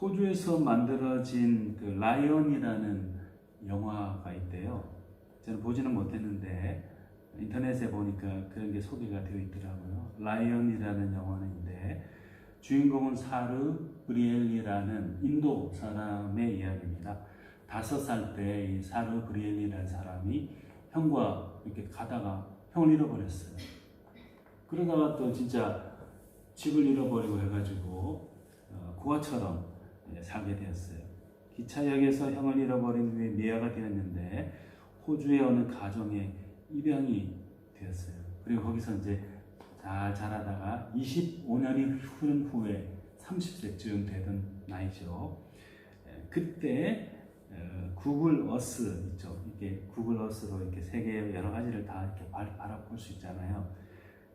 호주에서 만들어진 그 라이언이라는 영화가 있대요. 저는 보지는 못했는데 인터넷에 보니까 그런 게 소개가 되어 있더라고요. 라이언이라는 영화인데 주인공은 사르 브리엘리라는 인도 사람의 이야기입니다. 5살 때 이 사르 브리엘리라는 사람이 형과 이렇게 가다가 형을 잃어버렸어요. 그러다가 또 진짜 집을 잃어버리고 해가지고 고아처럼 살게 되었어요. 기차역에서 형을 잃어버린 후에 미아가 되었는데 호주의 어느 가정에 입양이 되었어요. 그리고 거기서 이제 잘 자라다가 25년이 흐른 후에 30세쯤 되던 나이죠. 그때 구글 어스 있죠. 이게 구글 어스로 이렇게 세계의 여러 가지를 다 이렇게 바라볼 수 있잖아요.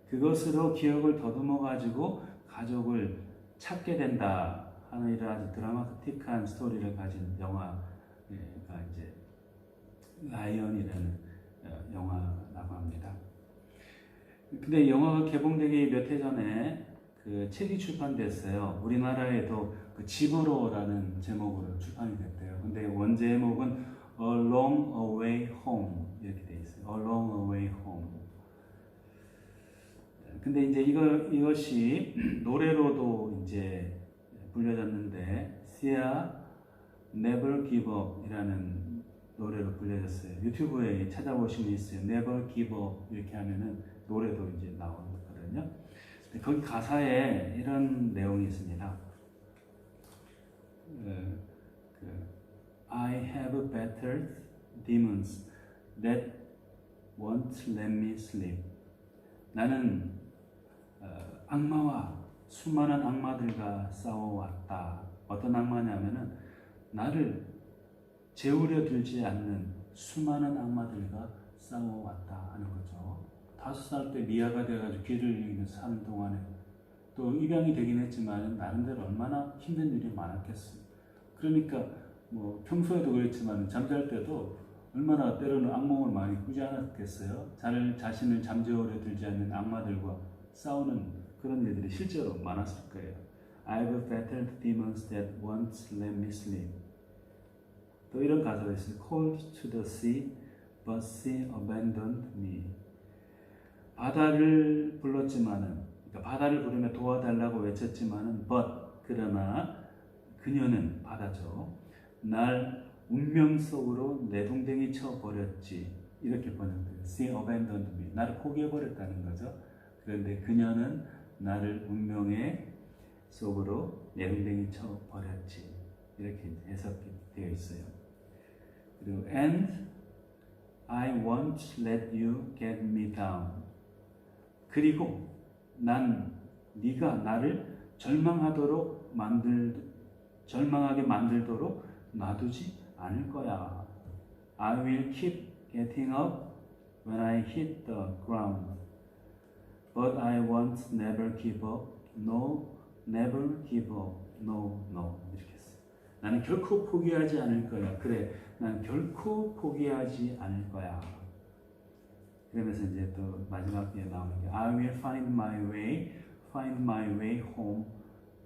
그것으로 기억을 더듬어 가지고 가족을 찾게 된다 하는 이런 드라마틱한 스토리를 가진 영화가 이제 라이언이라는 영화라고 합니다. 근데 영화가 개봉되기 몇 해 전에 그 책이 출판됐어요. 우리나라에도 그 집으로라는 제목으로 출판이 됐대요. 근데 원제목은 A Long Way Home 이렇게 돼 있어요. A Long Way Home. 근데 이제 이것이 노래로도 이제 불려졌는데 Sia Never Give Up이라는 노래로 불려졌어요. 유튜브에 찾아보시면 있어요. Never Give Up 이렇게 하면은 노래도 이제 나오거든요. 거기 가사에 이런 내용이 있습니다. I have battled demons that won't let me sleep. 나는 악마와 수많은 악마들과 싸워왔다. 어떤 악마냐면은 나를 재우려 들지 않는 수많은 악마들과 싸워왔다 하는 거죠. 5살 때 미아가 돼가지고 길을 잃으면서 사는 동안에 또 입양이 되긴 했지만 나름대로 얼마나 힘든 일이 많았겠어요. 그러니까 뭐 평소에도 그랬지만 잠잘 때도 얼마나 때로는 악몽을 많이 꾸지 않았겠어요. 자신을 잠재우려 들지 않는 악마들과 싸우는 그런 일들이 실제로 많았을 거예요. I've battled demons that won't let me sleep. 또 이런 가사가 있어요. Called to the sea, but sea abandoned me. 바다를 불렀지만은, 그러니까 바다를 부르며 도와달라고 외쳤지만은, 그러나 그녀는 바다죠. 날 운명 속으로 내동댕이 쳐버렸지. 이렇게 번역돼요. Sea abandoned me. 나를 포기해버렸다는 거죠. 그런데 그녀는 나를 운명의 속으로 내동댕이 쳐버렸지. 이렇게 해석되어 있어요. 그리고 and I won't let you get me down. 그리고 난 네가 나를 절망하게 만들도록 놔두지 않을 거야. I will keep getting up when I hit the ground. But I won't never give up. No, never give up. No, no. 이렇게 했어요. 나는 결코 포기하지 않을 거야. 그래, 난 결코 포기하지 않을 거야. 그러면서 이제 또 마지막에 나오는 게 I will find my way home.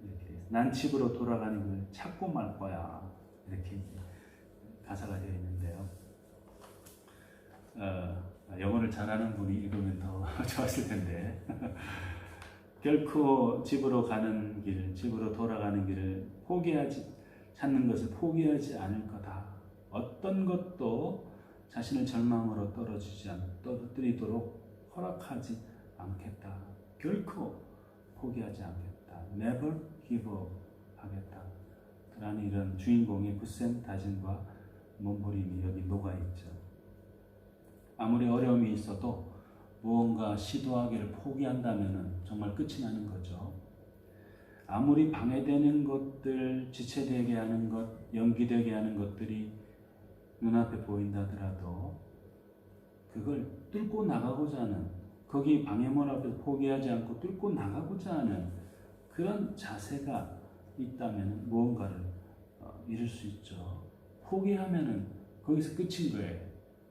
이렇게 돼요. 난 집으로 돌아가는 걸 찾고 말 거야. 이렇게 이제 가사가 되어 있는데요. 영어를 잘하는 분이 읽으면 더 좋았을 텐데 결코 집으로 돌아가는 길을 찾는 것을 포기하지 않을 거다. 어떤 것도 자신을 절망으로 떨어뜨리도록 허락하지 않겠다. 결코 포기하지 않겠다. Never give up 하겠다. 라는 이런 주인공의 굳센 다짐과 몸부림이 여기 녹아있죠. 아무리 어려움이 있어도 무언가 시도하기를 포기한다면 정말 끝이 나는 거죠. 아무리 방해되는 것들, 지체되게 하는 것, 연기되게 하는 것들이 눈앞에 보인다 하더라도 그걸 뚫고 나가고자 하는, 거기 방해물 앞에서 포기하지 않고 뚫고 나가고자 하는 그런 자세가 있다면 무언가를 이룰 수 있죠. 포기하면은 거기서 끝인 거예요.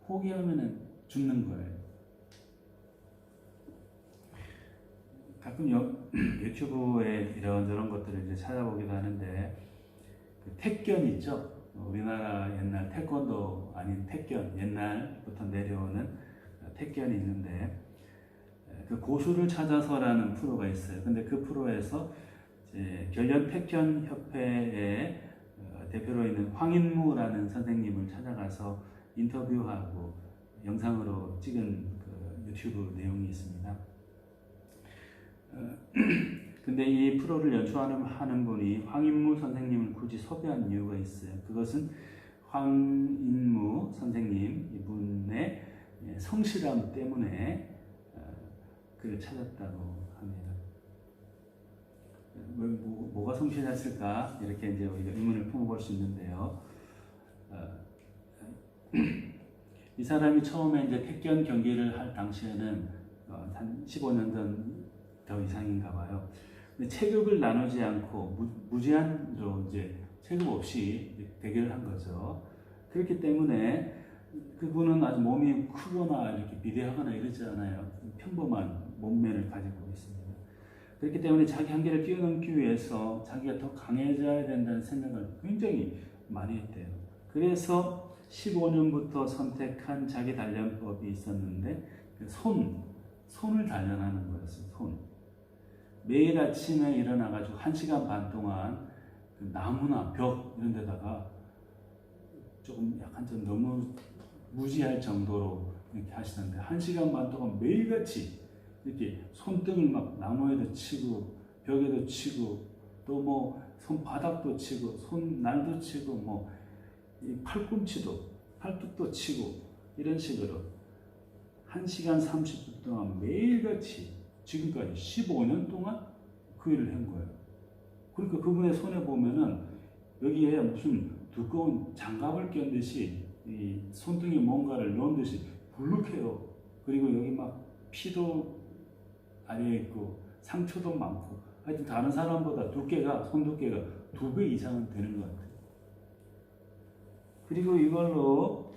포기하면은 죽는 거예요. 가끔 유튜브에 이런저런 것들을 이제 찾아보기도 하는데 그 택견 있죠. 우리나라 옛날 태권도 아닌 택견, 옛날부터 내려오는 택견이 있는데 그 고수를 찾아서라는 프로가 있어요. 근데 그 프로에서 이제 결연 택견 협회의 대표로 있는 황인무라는 선생님을 찾아가서 인터뷰하고 영상으로 찍은 그 유튜브 내용이 있습니다. 근데 이 프로를 연출하는 분이 황인무 선생님을 굳이 섭외한 이유가 있어요. 그것은 황인무 선생님 이분의 성실함 때문에 그를 찾았다고 합니다. 뭐가 성실했을까? 이렇게 이제 우리가 의문을 품어볼 수 있는데요. 이 사람이 처음에 이제 택견 경기를 할 당시에는 한 15년 전 더 이상인가 봐요. 근데 체급을 나누지 않고 무제한으로 이제 체급 없이 대결을 한 거죠. 그렇기 때문에 그분은 아주 몸이 크거나 이렇게 비대하거나 이러지 않아요. 평범한 몸매를 가지고 있습니다. 그렇기 때문에 자기 한계를 뛰어넘기 위해서 자기가 더 강해져야 된다는 생각을 굉장히 많이 했대요. 그래서 15년부터 선택한 자기 단련법이 있었는데 손을 단련하는 거였어요. 손. 매일 아침에 일어나가지고 1시간 반 동안 그 나무나 벽 이런 데다가 조금 약간 좀 너무 무지할 정도로 이렇게 하시는데 1시간 반 동안 매일같이 이렇게 손등을 막 나무에도 치고 벽에도 치고 또 뭐 손바닥도 치고 손날도 치고 뭐 이 팔뚝도 치고 이런 식으로 1시간 30분 동안 매일같이 지금까지 15년 동안 그 일을 한 거예요. 그러니까 그분의 손에 보면은 여기에 무슨 두꺼운 장갑을 낀 듯이 이 손등에 뭔가를 넣은 듯이 불룩해요. 그리고 여기 막 피도 아래 있고 상처도 많고 하여튼 다른 사람보다 손 두께가 2배 이상은 되는 것 같아요. 그리고 이걸로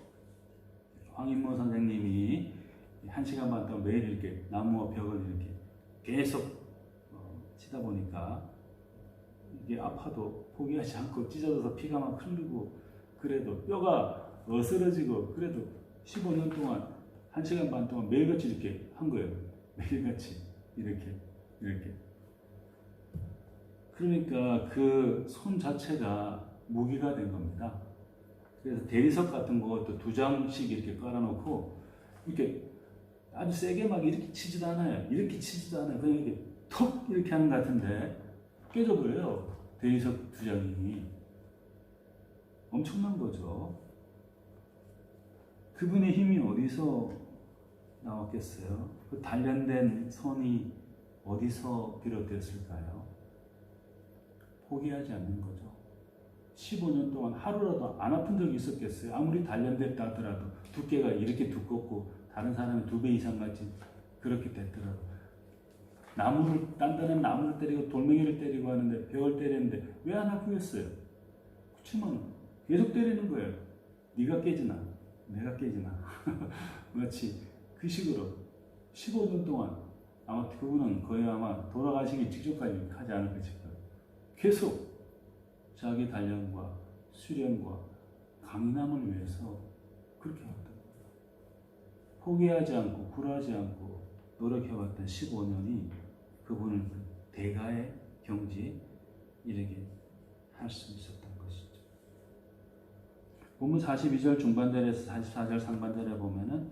황인모 선생님이 1시간 반 동안 매일 이렇게 나무와 벽을 이렇게 계속 치다 보니까 이게 아파도 포기하지 않고 찢어져서 피가 막 흐르고 그래도 뼈가 어스러지고 그래도 15년 동안 1시간 반 동안 매일같이 이렇게 한 거예요. 매일같이 이렇게 그러니까 그 손 자체가 무기가 된 겁니다. 그래서 대리석 같은 거 또 2장씩 이렇게 깔아놓고 이렇게 아주 세게 막 이렇게 치지도 않아요. 그냥 이렇게 턱 이렇게 하는 것 같은데 깨져버려요. 대리석 2장이 엄청난 거죠. 그분의 힘이 어디서 나왔겠어요? 그 단련된 손이 어디서 비롯됐을까요? 포기하지 않는 거죠. 15년 동안 하루라도 안 아픈 적이 있었겠어요? 아무리 단련됐다 하더라도 두께가 이렇게 두껍고 다른 사람의 2배 이상 같이 그렇게 됐더라도 단단한 나무를 때리고 돌멩이를 때리고 하는데 벽을 때리는데 왜 안 아프겠어요? 그렇지만 계속 때리는 거예요. 네가 깨지나 내가 깨지나 마치 그 식으로 15년 동안 아마 그분은 거의 아마 돌아가시기 직전까지 하지 않을까 싶어요. 계속 자기 단련과 수련과 강인함을 위해서 그렇게 왔다. 포기하지 않고 굴하지 않고 노력해왔던 15년이 그분을 대가의 경지에 이르게 할 수 있었던 것이죠. 본문 42절 중반절에서 44절 상반절에 보면은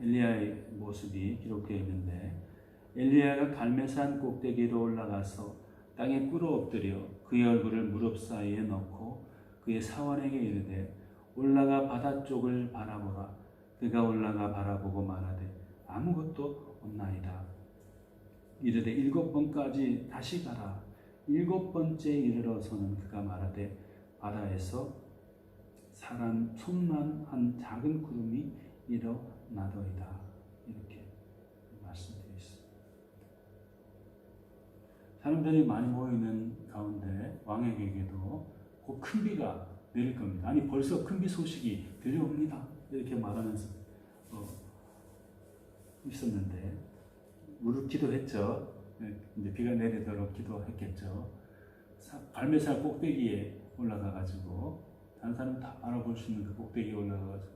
엘리야의 모습이 기록되어 있는데 엘리야가 갈멜산 꼭대기로 올라가서 땅에 꿇어 엎드려 그의 얼굴을 무릎 사이에 넣고 그의 사원에게 이르되 올라가 바다 쪽을 바라보라. 그가 올라가 바라보고 말하되 아무것도 없나이다. 이르되 7번까지 다시 가라. 7번째 이르러서는 그가 말하되 바다에서 사람 손만 한 작은 구름이 일어나더이다. 이렇게 말씀드리고 있습니다. 사람들이 많이 모이는 가운데 왕에게도 곧 큰 비가 내릴 겁니다. 아니 벌써 큰 비 소식이 들려옵니다. 이렇게 말하면서 있었는데 무릎 기도했죠. 이제 비가 내리도록 기도했겠죠. 갈멜산 꼭대기에 올라가가지고 다른 사람 다 바라볼 수 있는 그 꼭대기에 올라가가지고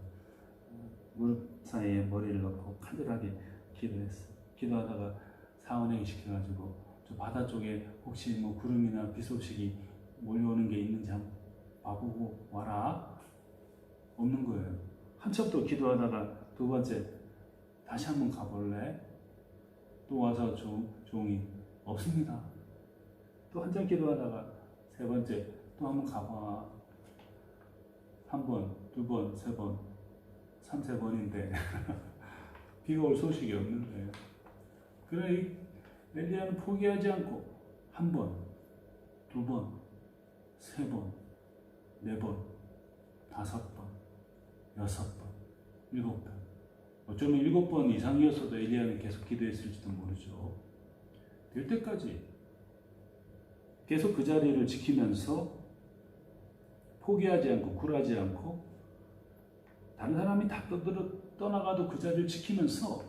무릎 사이에 머리를 넣고 간절하게 기도했어요. 기도하다가 사원에게 시켜가지고 저 바다 쪽에 혹시 뭐 구름이나 비 소식이 몰려오는 게 있는지 한번 봐보고 와라. 없는 거예요. 한참 또 기도하다가 2번째 다시 한번 가볼래? 또 와서 종이 없습니다. 또 한참 기도하다가 3번째 또 한번 가봐. 1번, 2번, 3번, 3-4번인데 비가 올 소식이 없는 거예요. 그러나 엘리야는 포기하지 않고 1번, 2번, 3번, 4번, 5번, 6번, 7번. 어쩌면 7번 이상이었어도 엘리야는 계속 기도했을지도 모르죠. 될 때까지 계속 그 자리를 지키면서 포기하지 않고 굴하지 않고 다른 사람이 다 떠나가도 그 자리를 지키면서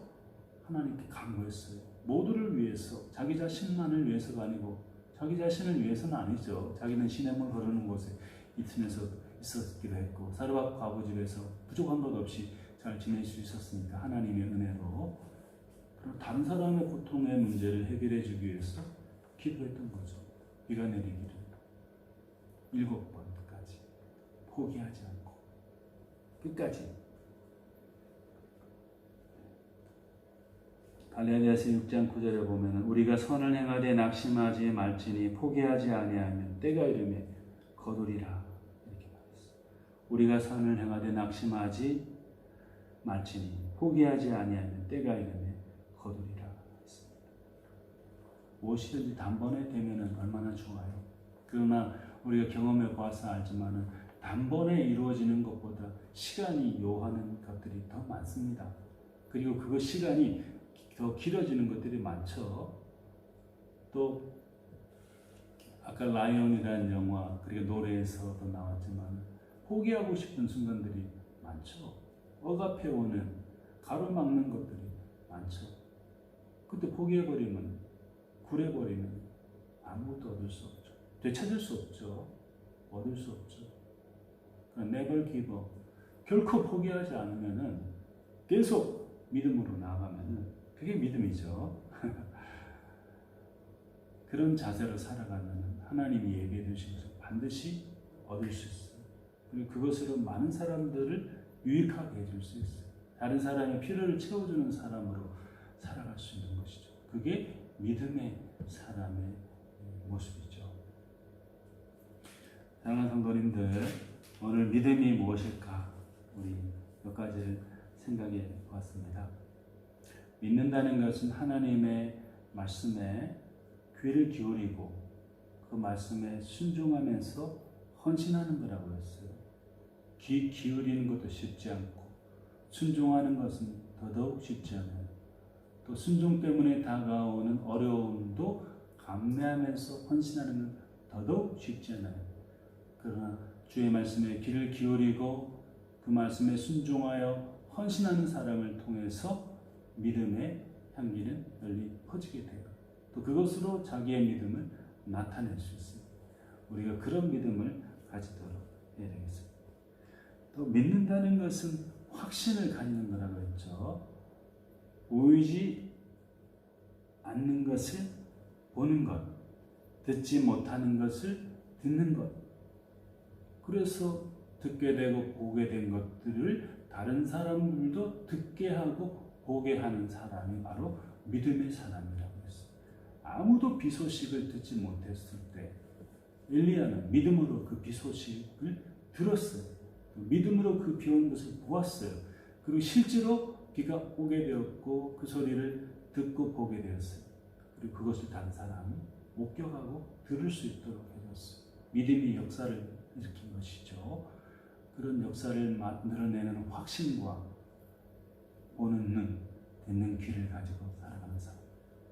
하나님께 간구했어요. 모두를 위해서, 자기 자신만을 위해서가 아니고 자기 자신을 위해서는 아니죠. 자기는 시냇물 흐르는 곳에 있으면서 있었기도 했고 사르밧 과부 집에서 부족한 것 없이 잘 지낼 수 있었으니까 하나님의 은혜로. 그리고 다른 사람의 고통의 문제를 해결해 주기 위해서 기도했던 거죠. 비가 내리기를 7번까지 포기하지 않고 끝까지. 갈라디아서 6장 9절에 보면 우리가 선을 행하되 낙심하지 말지니 포기하지 아니하면 때가 이르매 거두리라. 이렇게 말했어요. 우리가 선을 행하되 낙심하지 말지니 포기하지 아니하면 때가 이르매 거두리라 했습니다. 무엇이든지 단번에 되면 얼마나 좋아요. 그러나 우리가 경험해 봐서 알지만은 단번에 이루어지는 것보다 시간이 요하는 것들이 더 많습니다. 그리고 그 시간이 더 길어지는 것들이 많죠. 또 아까 라이온이라는 영화 그리고 노래에서도 나왔지만 포기하고 싶은 순간들이 많죠. 억압해오는 가로막는 것들이 많죠. 그때 포기해버리면 굴해버리면 아무것도 얻을 수 없죠. 되찾을 수 없죠. 얻을 수 없죠. 그러니까 never give up. 결코 포기하지 않으면은 계속 믿음으로 나아가면은 그게 믿음이죠. 그런 자세로 살아가면 하나님이 예비해 주신 것을 반드시 얻을 수 있어요. 그리고 그것으로 많은 사람들을 유익하게 해줄 수 있어요. 다른 사람의 필요를 채워주는 사람으로 살아갈 수 있는 것이죠. 그게 믿음의 사람의 모습이죠. 사랑하는 성도님들, 오늘 믿음이 무엇일까? 우리 몇 가지를 생각해 보았습니다. 믿는다는 것은 하나님의 말씀에 귀를 기울이고 그 말씀에 순종하면서 헌신하는 거라고 했어요. 귀 기울이는 것도 쉽지 않고 순종하는 것은 더더욱 쉽지 않아요. 또 순종 때문에 다가오는 어려움도 감내하면서 헌신하는 건 더더욱 쉽지 않아요. 그러나 주의 말씀에 귀를 기울이고 그 말씀에 순종하여 헌신하는 사람을 통해서 믿음의 향기는 널리 퍼지게 돼요. 또 그것으로 자기의 믿음을 나타낼 수 있어요. 우리가 그런 믿음을 가지도록 해야 되겠습니다. 또 믿는다는 것은 확신을 가지는 거라고 했죠. 보이지 않는 것을 보는 것, 듣지 못하는 것을 듣는 것. 그래서 듣게 되고 보게 된 것들을 다른 사람들도 듣게 하고 보게 하는 사람이 바로 믿음의 사람이라고 했어요. 아무도 비소식을 듣지 못했을 때 엘리야는 믿음으로 그 비소식을 들었어요. 믿음으로 그 비 오는 것을 보았어요. 그리고 실제로 비가 오게 되었고 그 소리를 듣고 보게 되었어요. 그리고 그것을 다른 사람이 목격하고 들을 수 있도록 해줬어요. 믿음이 역사를 일으킨 것이죠. 그런 역사를 만들어내는 확신과 보는 눈, 듣는 귀를 가지고 살아가는 사람.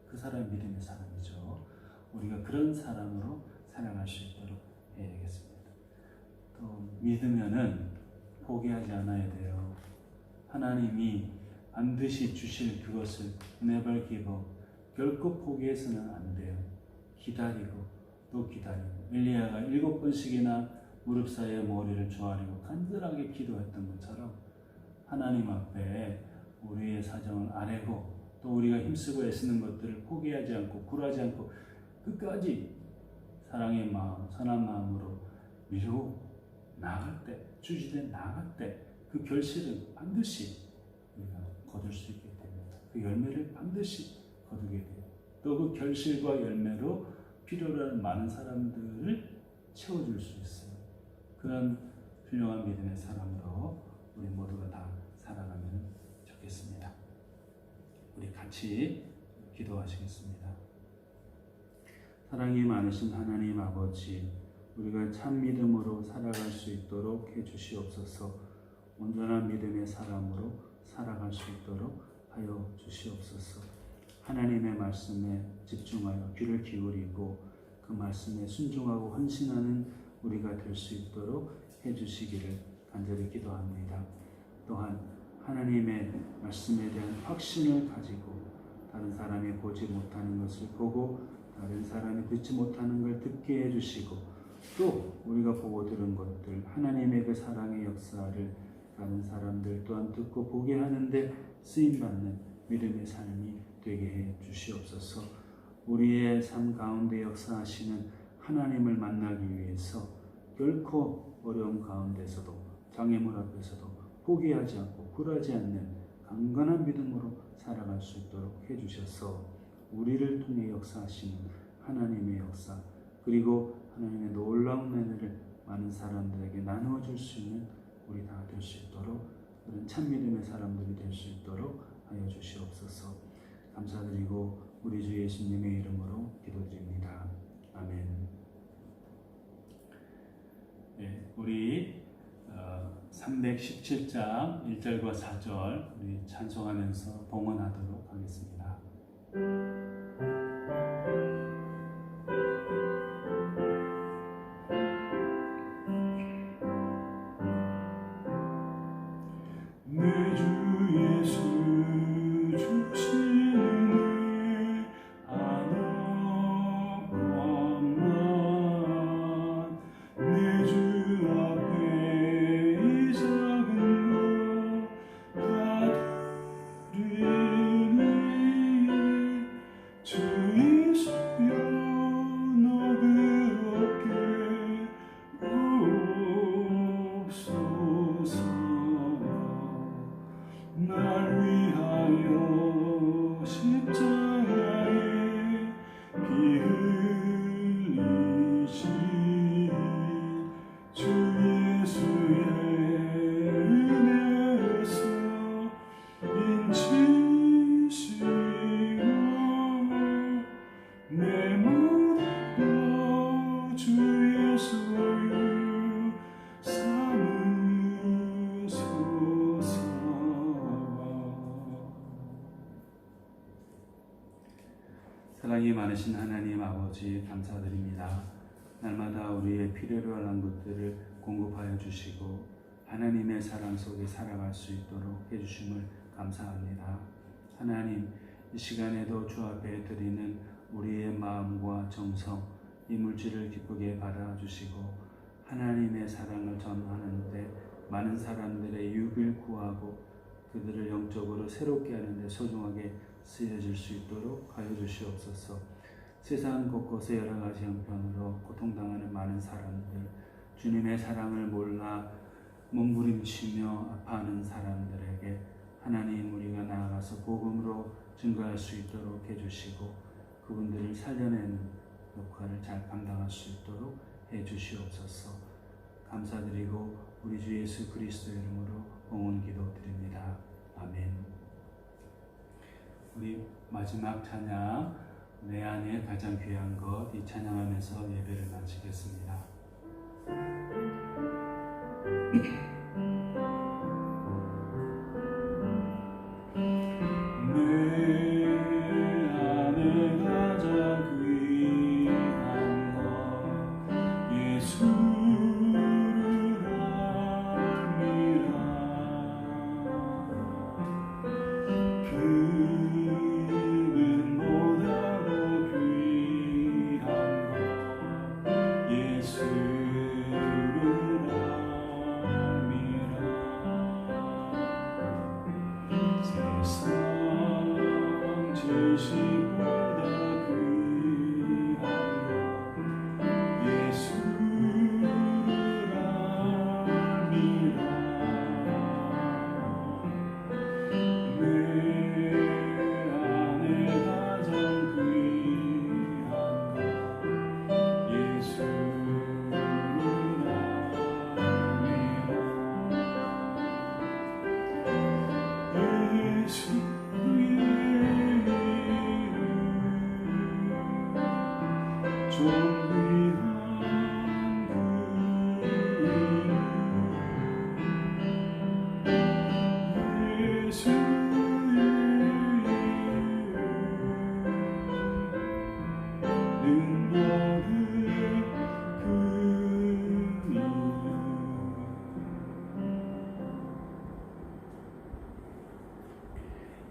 그 사람이 믿음의 사람이죠. 우리가 그런 사람으로 살아갈 수 있도록 해야 되겠습니다. 또 믿으면은 포기하지 않아야 돼요. 하나님이 반드시 주실 그것을 never give up. 결코 포기해서는 안 돼요. 기다리고 또 기다리고. 엘리야가 7번씩이나 무릎 사이에 머리를 조아리고 간절하게 기도했던 것처럼 하나님 앞에 우리의 사정을 아뢰고 또 우리가 힘쓰고 애쓰는 것들을 포기하지 않고 굴하지 않고 끝까지 사랑의 마음, 선한 마음으로 밀고 나아갈 때, 주지대 나아갈 때 그 결실은 반드시 우리가 거둘 수 있게 됩니다. 그 열매를 반드시 거두게 돼요. 또 그 결실과 열매로 필요로 하는 많은 사람들을 채워줄 수 있어요. 그런 훌륭한 믿음의 사람으로 우리 모두가 다 살아가면 좋겠습니다. 우리 같이 기도하시겠습니다. 사랑이 많으신 하나님 아버지, 우리가 참 믿음으로 살아갈 수 있도록 해주시옵소서. 온전한 믿음의 사람으로 살아갈 수 있도록 하여 주시옵소서. 하나님의 말씀에 집중하여 귀를 기울이고 그 말씀에 순종하고 헌신하는 우리가 될 수 있도록 해주시기를 간절히 기도합니다. 또한 하나님의 말씀에 대한 확신을 가지고 다른 사람이 보지 못하는 것을 보고 다른 사람이 듣지 못하는 걸 듣게 해주시고 또 우리가 보고 들은 것들 하나님의 그 사랑의 역사를 다른 사람들 또한 듣고 보게 하는데 쓰임받는 믿음의 삶이 되게 해 주시옵소서. 우리의 삶 가운데 역사하시는 하나님을 만나기 위해서 결코 어려움 가운데서도 장애물 앞에서도 포기하지 않고 굴하지 않는 강건한 믿음으로 살아갈 수 있도록 해주셔서 우리를 통해 역사하시는 하나님의 역사 그리고 하나님의 놀라운 은혜를 많은 사람들에게 나누어 줄 수 있는 우리 다 될 수 있도록 그런 참 믿음의 사람들이 될 수 있도록 하여 주시옵소서. 감사드리고 우리 주 예수님의 이름으로 기도드립니다. 아멘. 네, 우리 317장 1절과 4절 우리 찬송하면서 봉헌하도록 하겠습니다. 많으신 하나님 아버지 감사드립니다. 날마다 우리의 필요로 하는 것들을 공급하여 주시고 하나님의 사랑 속에 살아갈 수 있도록 해주심을 감사합니다. 하나님, 이 시간에도 주 앞에 드리는 우리의 마음과 정성, 이 물질을 기쁘게 받아주시고 하나님의 사랑을 전하는데 많은 사람들의 유익을 구하고 그들을 영적으로 새롭게 하는데 소중하게 쓰여질 수 있도록 하여 주시옵소서. 세상 곳곳에 여러 가지 형편으로 고통당하는 많은 사람들, 주님의 사랑을 몰라 몸부림치며 아파하는 사람들에게 하나님 우리가 나아가서 복음으로 증거할 수 있도록 해주시고 그분들을 살려내는 역할을 잘 감당할 수 있도록 해주시옵소서. 감사드리고 우리 주 예수 그리스도의 이름으로 응원 기도드립니다. 아멘. 우리 마지막 찬양, 내 안에 가장 귀한 것, 이 찬양하면서 예배를 마치겠습니다.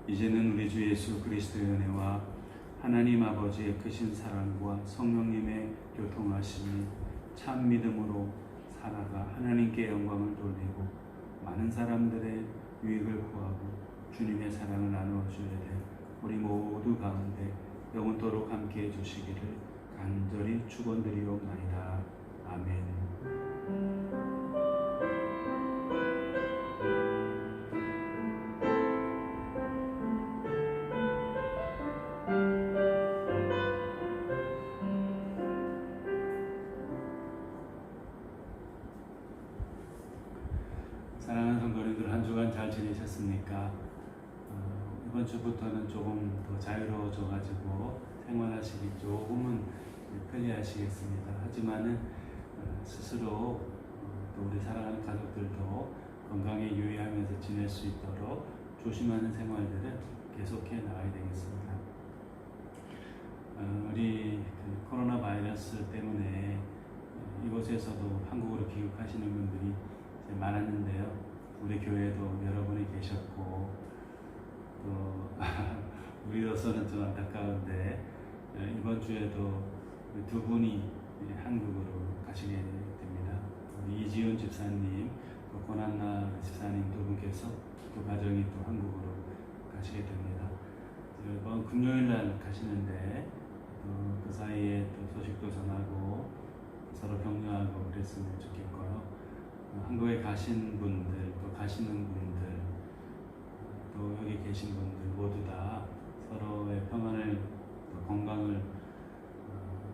이제는 우리 주 예수 그리스도의 은혜와 하나님 아버지의 크신 사랑과 성령님의 교통하심이 참 믿음으로 살아가 하나님께 영광을 돌리고 많은 사람들의 유익을 구하고 주님의 사랑을 나누어 주려 해 우리 모두 가운데 영원토록 함께해 주시기를 간절히 축원드리옵나이다. 아멘. 사랑하는 성도님들, 한 주간 잘 지내셨습니까? 이번 주부터는 조금 더 자유로워져가지고 생활하시기 조금은 편리하시겠습니다. 하지만은 스스로 또 우리 사랑하는 가족들도 건강에 유의하면서 지낼 수 있도록 조심하는 생활들을 계속해 나가야 되겠습니다. 우리 코로나 바이러스 때문에 이곳에서도 한국으로 귀국하시는 분들이 많았는데요. 우리 교회도 여러분이 계셨고 또 우리로서는 좀 안타까운데 이번 주에도 두 분이 한국으로 가시게 됩니다. 이지훈 집사님, 또 권한나 집사님 두 분께서 그 가정이 또 한국으로 가시게 됩니다. 이번 금요일 날 가시는데 그 사이에 또 소식도 전하고 서로 격려하고 그랬으면 좋겠고요. 한국에 가신 분들, 또 가시는 분들, 또 여기 계신 분들 모두 다 서로의 평안을, 또 건강을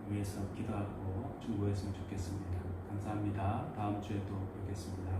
위해서 기도하고 중보했으면 좋겠습니다. 감사합니다. 다음 주에 또 뵙겠습니다.